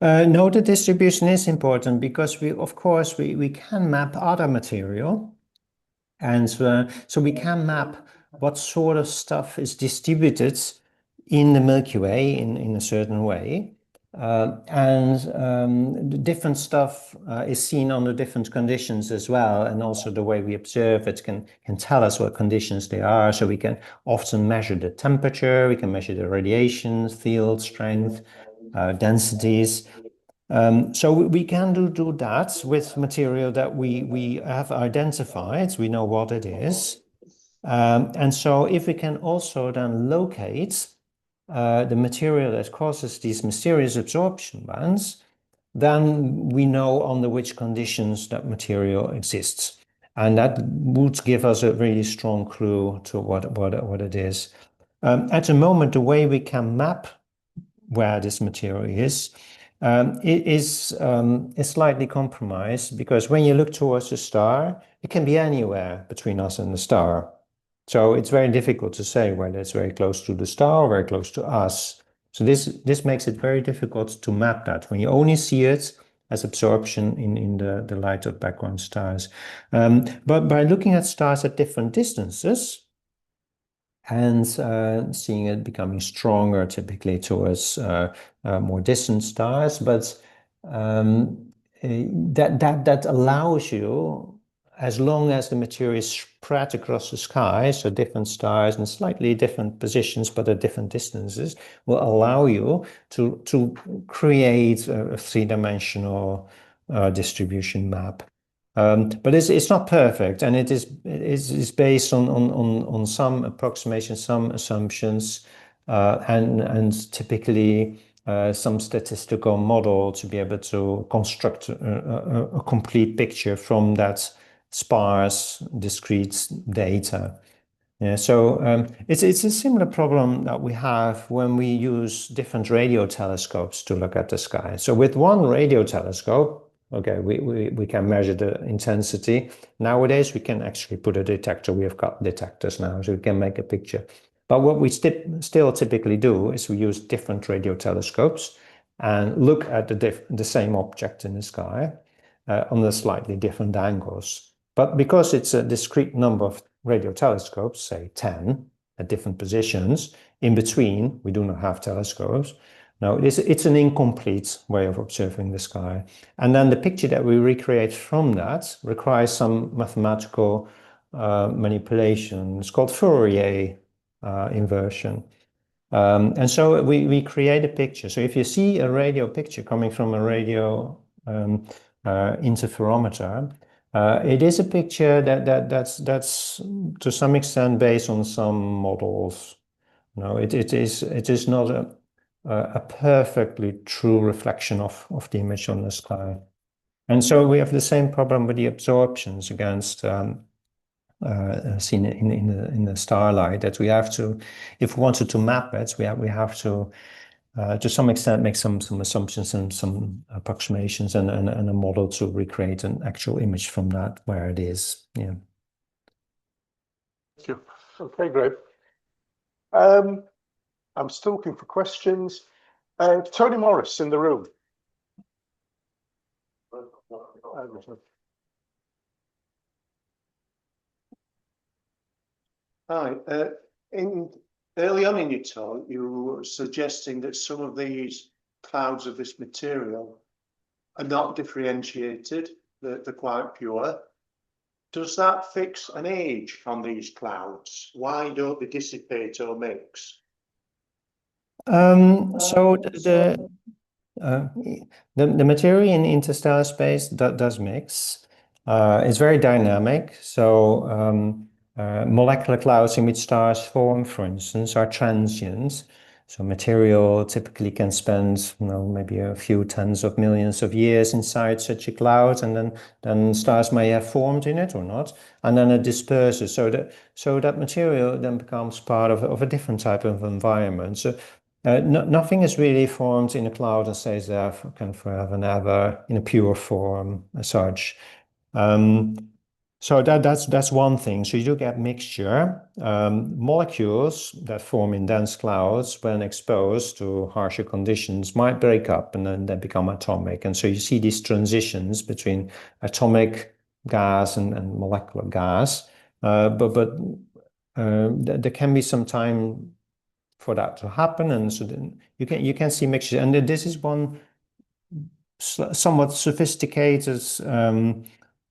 No, the distribution is important because of course we can map other material, and so we can map what sort of stuff is distributed in the Milky Way in a certain way, and the different stuff is seen under different conditions as well, and also the way we observe it can tell us what conditions they are. So we can often measure the temperature, we can measure the radiation field strength, densities. So we can do that with material that we have identified, we know what it is. And so if we can also then locate the material that causes these mysterious absorption bands, then we know under which conditions that material exists. And that would give us a really strong clue to what it is. At the moment, the way we can map where this material is slightly compromised, because when you look towards a star, it can be anywhere between us and the star. So it's very difficult to say whether it's very close to the star or very close to us. So this makes it very difficult to map that when you only see it as absorption in the light of background stars. But by looking at stars at different distances and seeing it becoming stronger typically towards more distant stars, but that allows you, as long as the material is spread across the sky, so different stars in slightly different positions but at different distances, will allow you to create a three-dimensional distribution map. But it's not perfect, and it's based on some approximations, some assumptions, and typically some statistical model to be able to construct a complete picture from that sparse, discrete data. Yeah, so it's a similar problem that we have when we use different radio telescopes to look at the sky. So with one radio telescope, okay, we can measure the intensity. Nowadays, we can actually put a detector. We have got detectors now, so we can make a picture. But what we still typically do is we use different radio telescopes and look at the same object in the sky on the slightly different angles. But because it's a discrete number of radio telescopes, say 10 at different positions, in between, we do not have telescopes. Now, it's an incomplete way of observing the sky. And then the picture that we recreate from that requires some mathematical manipulation. It's called Fourier inversion. And so we create a picture. So if you see a radio picture coming from a radio interferometer, it is a picture that's to some extent based on some models. No, it is not a perfectly true reflection of the image on the sky. And so we have the same problem with the absorptions against seen in the starlight, that we have to, if we wanted to map it, we have to some extent make some assumptions and some approximations and a model to recreate an actual image from that where it is. Yeah. Thank you. Okay, great. I'm still looking for questions. Tony Morris in the room. Hi. Early on in your talk, you were suggesting that some of these clouds of this material are not differentiated, they're quite pure. Does that fix an age on these clouds? Why don't they dissipate or mix? So the material in interstellar space does mix. It's very dynamic. So molecular clouds in which stars form, for instance, are transient. So material typically can spend, maybe a few tens of millions of years inside such a cloud, and then stars may have formed in it or not, and then it disperses. So that material then becomes part of a different type of environment. So nothing is really formed in a cloud and stays there for kind of forever and ever in a pure form as such. So that's one thing. So you do get mixture. Molecules that form in dense clouds, when exposed to harsher conditions, might break up and then they become atomic. And so you see these transitions between atomic gas and molecular gas. But there can be some time for that to happen, and so then you can see mixture. And this is one somewhat sophisticated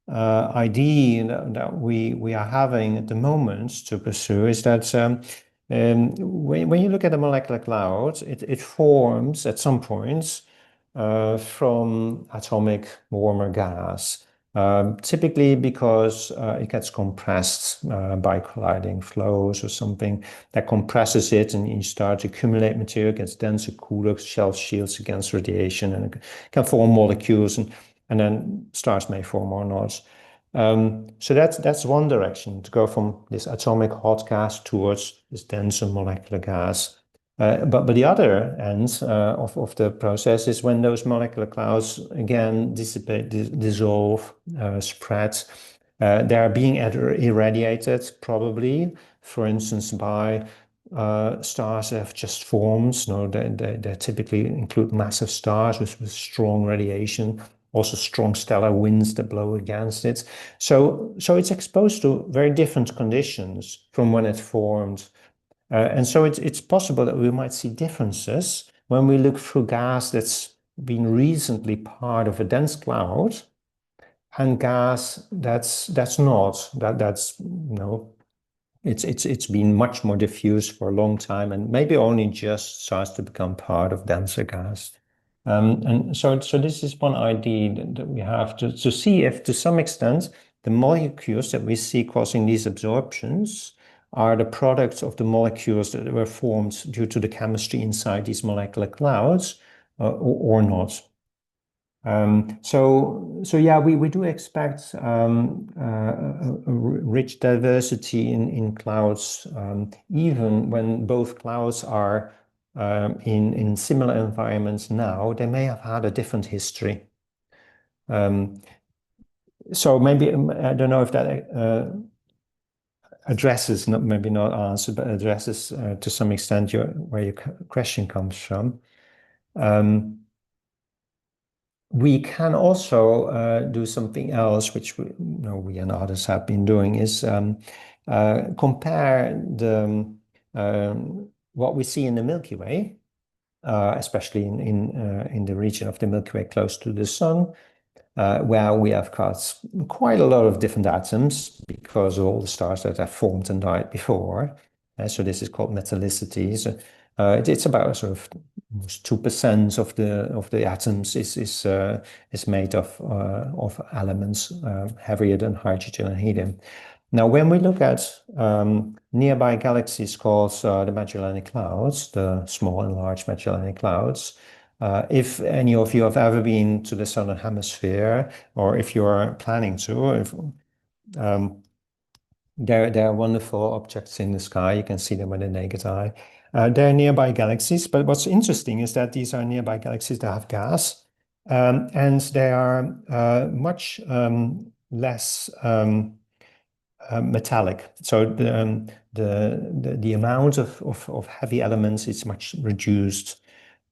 idea that we are having at the moment to pursue, is that when you look at a molecular cloud, it forms at some points from atomic warmer gas. Typically because it gets compressed by colliding flows or something that compresses it, and you start to accumulate material, gets denser, cooler, shelf shields against radiation, and it can form molecules, and then stars may form or not. So that's one direction, to go from this atomic hot gas towards this denser molecular gas. But the other end of the process is when those molecular clouds again dissipate, dissolve, spread. They are being irradiated, probably, for instance, by stars that have just formed. They typically include massive stars with strong radiation, also strong stellar winds that blow against it. So it's exposed to very different conditions from when it formed. And so it's possible that we might see differences when we look through gas that's been recently part of a dense cloud, and gas that's not. It's been much more diffuse for a long time, and maybe only just starts to become part of denser gas. And so this is one idea that we have to see if, to some extent, the molecules that we see causing these absorptions are the products of the molecules that were formed due to the chemistry inside these molecular clouds, or not. So yeah, we do expect a rich diversity in clouds, even when both clouds are in similar environments now. They may have had a different history. So maybe I don't know if that addresses, not maybe not answer, but addresses to some extent where your question comes from. We can also do something else, which we and others have been doing, is compare what we see in the Milky Way, especially in the region of the Milky Way close to the sun, where we have got quite a lot of different atoms because of all the stars that have formed and died before. So this is called metallicity. So it's about sort of 2% of the atoms is made of elements heavier than hydrogen and helium. Now, when we look at nearby galaxies called the Magellanic Clouds, the small and large Magellanic Clouds, if any of you have ever been to the Southern Hemisphere, or if you are planning to, there are wonderful objects in the sky. You can see them with the naked eye. They're nearby galaxies, but what's interesting is that these are nearby galaxies that have gas, and they are much less metallic. So the amount of heavy elements is much reduced.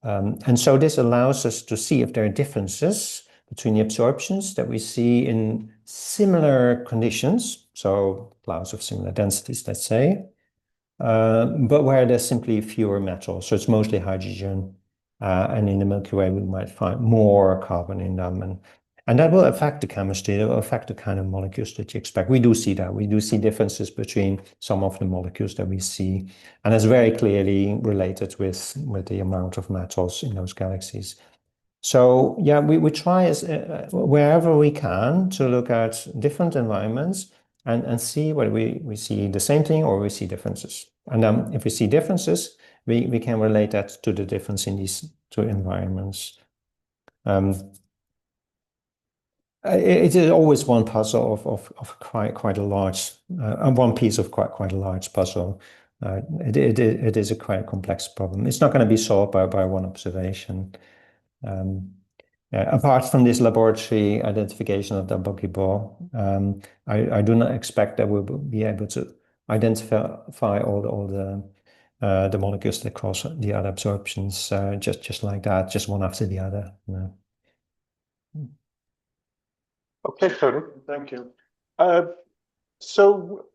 And so this allows us to see if there are differences between the absorptions that we see in similar conditions, so clouds of similar densities, let's say, but where there's simply fewer metals. So it's mostly hydrogen, and in the Milky Way we might find more carbon in them, and that will affect the chemistry, that will affect the kind of molecules that you expect. We do see that. We do see differences between some of the molecules that we see, and it's very clearly related with the amount of metals in those galaxies. So yeah, we try as wherever we can to look at different environments and see whether we see the same thing or we see differences. And if we see differences, we can relate that to the difference in these two environments. It is always one puzzle of quite a large, one piece of quite a large puzzle. It is a quite complex problem. It's not going to be solved by one observation. Apart from this laboratory identification of the buckyball, I do not expect that we'll be able to identify all the molecules that cause the other absorptions just like that, just one after the other. No. Okay, Tony. Thank you. So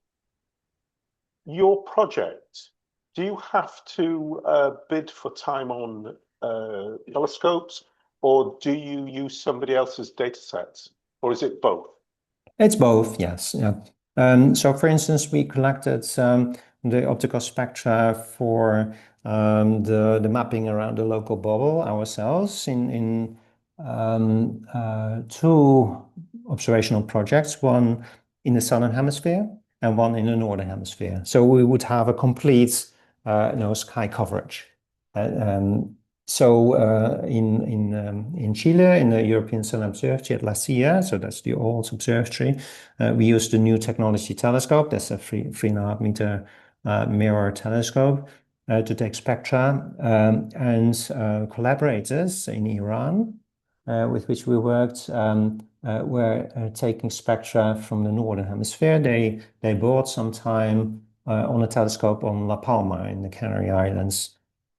your project, do you have to bid for time on telescopes, or do you use somebody else's data sets, or is it both? It's both, yes. Yeah. So for instance, we collected the optical spectra for the mapping around the local bubble ourselves in two observational projects, one in the Southern Hemisphere and one in the Northern Hemisphere. So we would have a complete sky coverage. So in Chile, in the European Southern Observatory at La Silla, so that's the old observatory, we used the new technology telescope. That's a 3.5 meter mirror telescope to take spectra, and collaborators in Iran with which we worked were taking spectra from the Northern Hemisphere. They bought some time on a telescope on La Palma in the Canary Islands.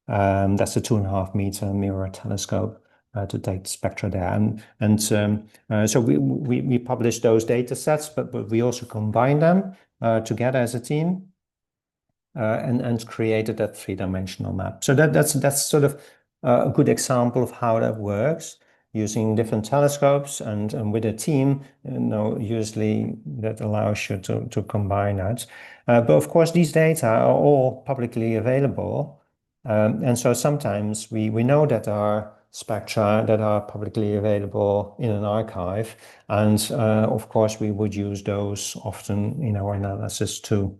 That's a 2.5 meter mirror telescope to take the spectra there, and so we published those data sets, but we also combined them together as a team and created that 3-dimensional map. So that's sort of a good example of how that works, using different telescopes and with a team. Usually that allows you to combine that. But of course, these data are all publicly available. And so sometimes we know that there are spectra that are publicly available in an archive. And of course, we would use those often in our analysis too.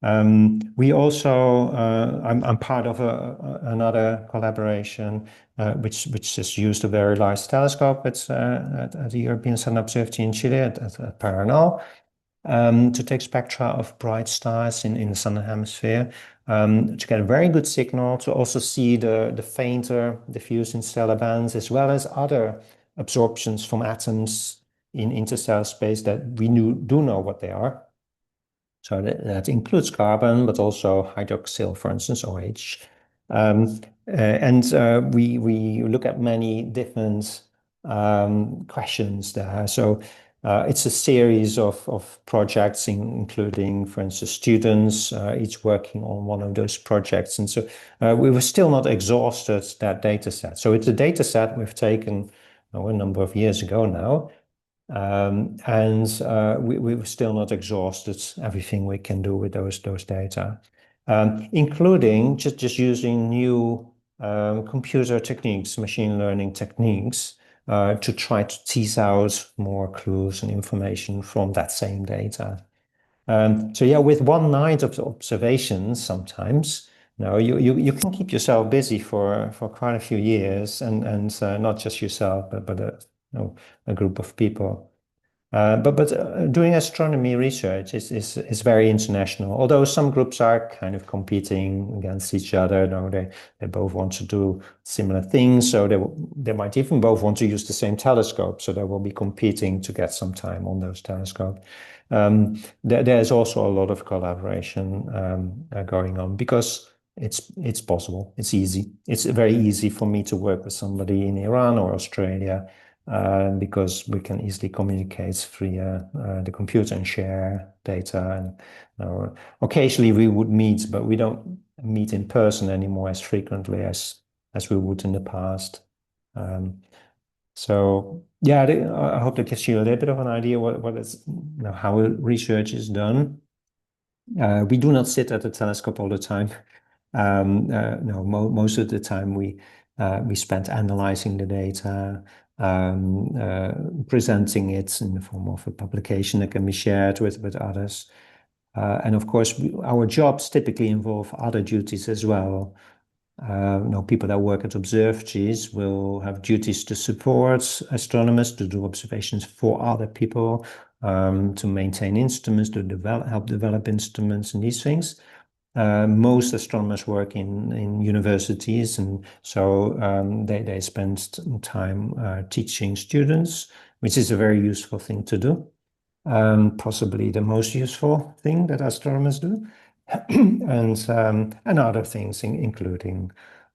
We also, I'm part of another collaboration which has used a very large telescope at the European Southern Observatory in Chile at Paranal to take spectra of bright stars in the southern hemisphere to get a very good signal, to also see the fainter diffuse interstellar bands as well as other absorptions from atoms in interstellar space that we do know what they are. So that includes carbon, but also hydroxyl, for instance, OH. We look at many different questions there. So it's a series of projects, including, for instance, students, each working on one of those projects. And so we were still not exhausted that data set. So it's a data set we've taken a number of years ago now. We were still not exhausted everything we can do with those data, including just using new computer techniques, machine learning techniques, to try to tease out more clues and information from that same data. So yeah, with one night of observations, sometimes you can keep yourself busy for quite a few years, and not just yourself, but a group of people. But doing astronomy research is very international. Although some groups are kind of competing against each other. They both want to do similar things, so they might even both want to use the same telescope. So they will be competing to get some time on those telescopes. There's also a lot of collaboration going on because it's possible. It's easy. It's very easy for me to work with somebody in Iran or Australia. Because we can easily communicate via the computer and share data. And occasionally we would meet, but we don't meet in person anymore as frequently as we would in the past. So yeah, I hope that gives you a little bit of an idea what is how research is done. We do not sit at the telescope all the time. No, most of the time we spend analyzing the data, presenting it in the form of a publication that can be shared with others. And of course, our jobs typically involve other duties as well. People that work at observatories will have duties to support astronomers, to do observations for other people, to maintain instruments, to help develop instruments and these things. Most astronomers work in universities, and so they spend time teaching students, which is a very useful thing to do. Possibly the most useful thing that astronomers do. and other things, including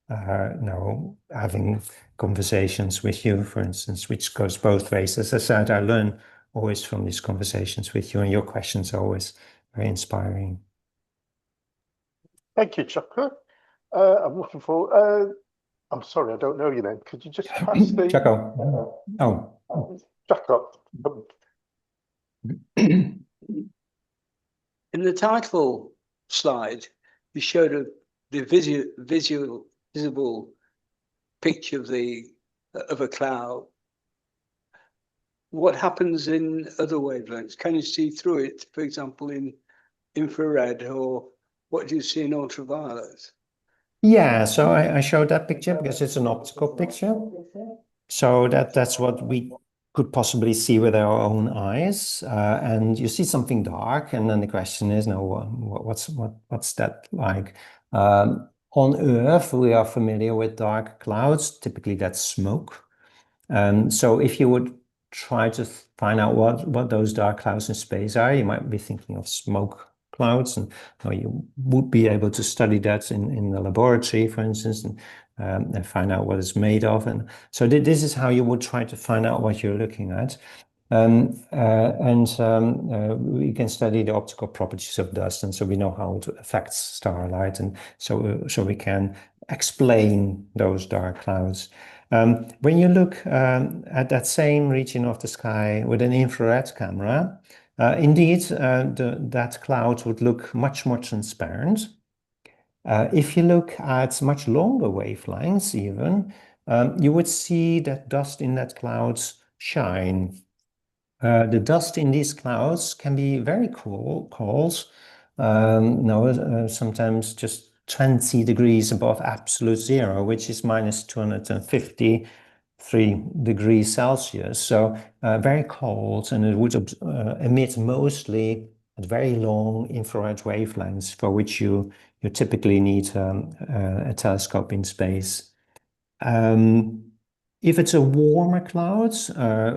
having conversations with you, for instance, which goes both ways. As I said, I learn always from these conversations with you, and your questions are always very inspiring. Thank you, Jacco. I'm looking for. I'm sorry, I don't know your name. Could you just pass the Jacco? Jacco. In the title slide, you showed the visible picture of a cloud. What happens in other wavelengths? Can you see through it, for example, in infrared, or what do you see in ultraviolet? Yeah, so I showed that picture because it's an optical picture. So that's what we could possibly see with our own eyes. And you see something dark, and then the question is, now, what's that like? On Earth, we are familiar with dark clouds. Typically, that's smoke. So if you would try to find out what those dark clouds in space are, you might be thinking of smoke clouds, and you would be able to study that in the laboratory, for instance, and find out what it's made of. And so this is how you would try to find out what you're looking at. We can study the optical properties of dust, and so we know how it affects starlight, and so we can explain those dark clouds. When you look at that same region of the sky with an infrared camera, indeed, that cloud would look much more transparent. If you look at much longer wavelengths even, you would see that dust in that clouds shine. The dust in these clouds can be very cold, sometimes just 20 degrees above absolute zero, which is minus 253 degrees Celsius. So very cold, and it would emit mostly at very long infrared wavelengths, for which you typically need a telescope in space. If it's a warmer cloud,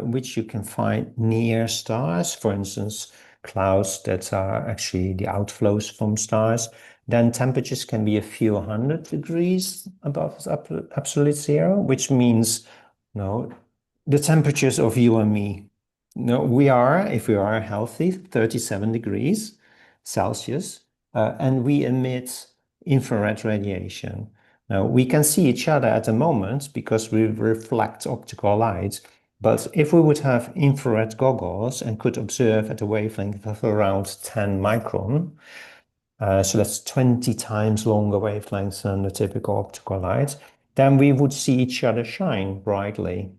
which you can find near stars, for instance, clouds that are actually the outflows from stars, then temperatures can be a few hundred degrees above absolute zero, which means, the temperatures of you and me. We are, if we are healthy, 37 degrees Celsius, and we emit infrared radiation. Now, we can see each other at the moment because we reflect optical light, but if we would have infrared goggles and could observe at a wavelength of around 10 micron, so that's 20 times longer wavelengths than the typical optical light, then we would see each other shine brightly.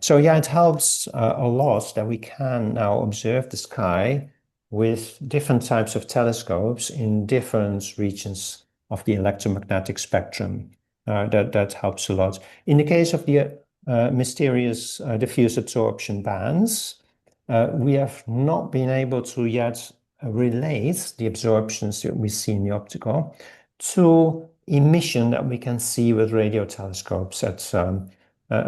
So yeah, it helps a lot that we can now observe the sky with different types of telescopes in different regions of the electromagnetic spectrum. That helps a lot. In the case of the mysterious diffuse absorption bands, we have not been able to yet relate the absorptions that we see in the optical to emission that we can see with radio telescopes at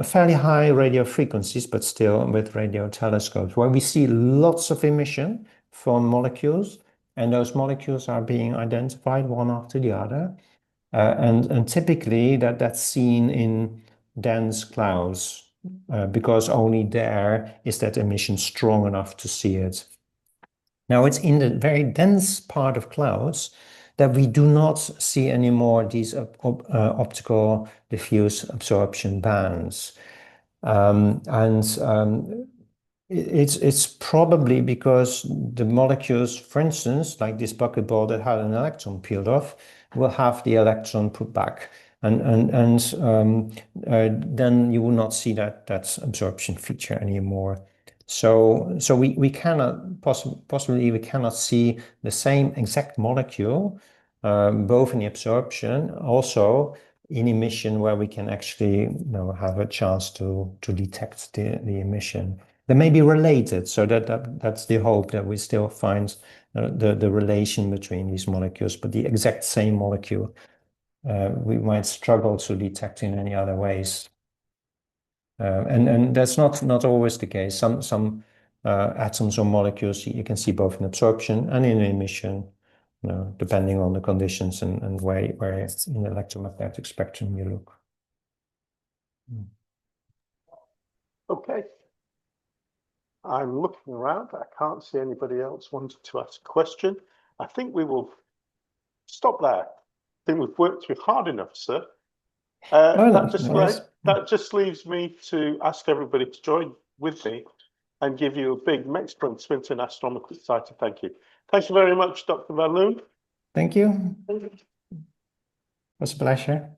fairly high radio frequencies, but still with radio telescopes, where we see lots of emission from molecules, and those molecules are being identified one after the other. And typically that's seen in dense clouds, because only there is that emission strong enough to see it. Now, it's in the very dense part of clouds that we do not see anymore these optical diffuse absorption bands. It's probably because the molecules, for instance, like this buckyball that had an electron peeled off, will have the electron put back, and then you will not see that absorption feature anymore. So we cannot possibly we cannot see the same exact molecule, both in the absorption, also in emission, where we can actually have a chance to detect the emission. They may be related, so that's the hope, that we still find the relation between these molecules, but the exact same molecule we might struggle to detect in any other ways. And that's not always the case. Some atoms or molecules you can see both in absorption and in emission, depending on the conditions and where in the electromagnetic spectrum you look. Okay. I'm looking around. I can't see anybody else wanting to ask a question. I think we will stop there. I think we've worked through hard enough, sir. That just leaves me to ask everybody to join with me and give you a big Mexican Swinton Astronomical Society thank you. Thank you very much, Dr. Van Loon. Thank you. It was a pleasure.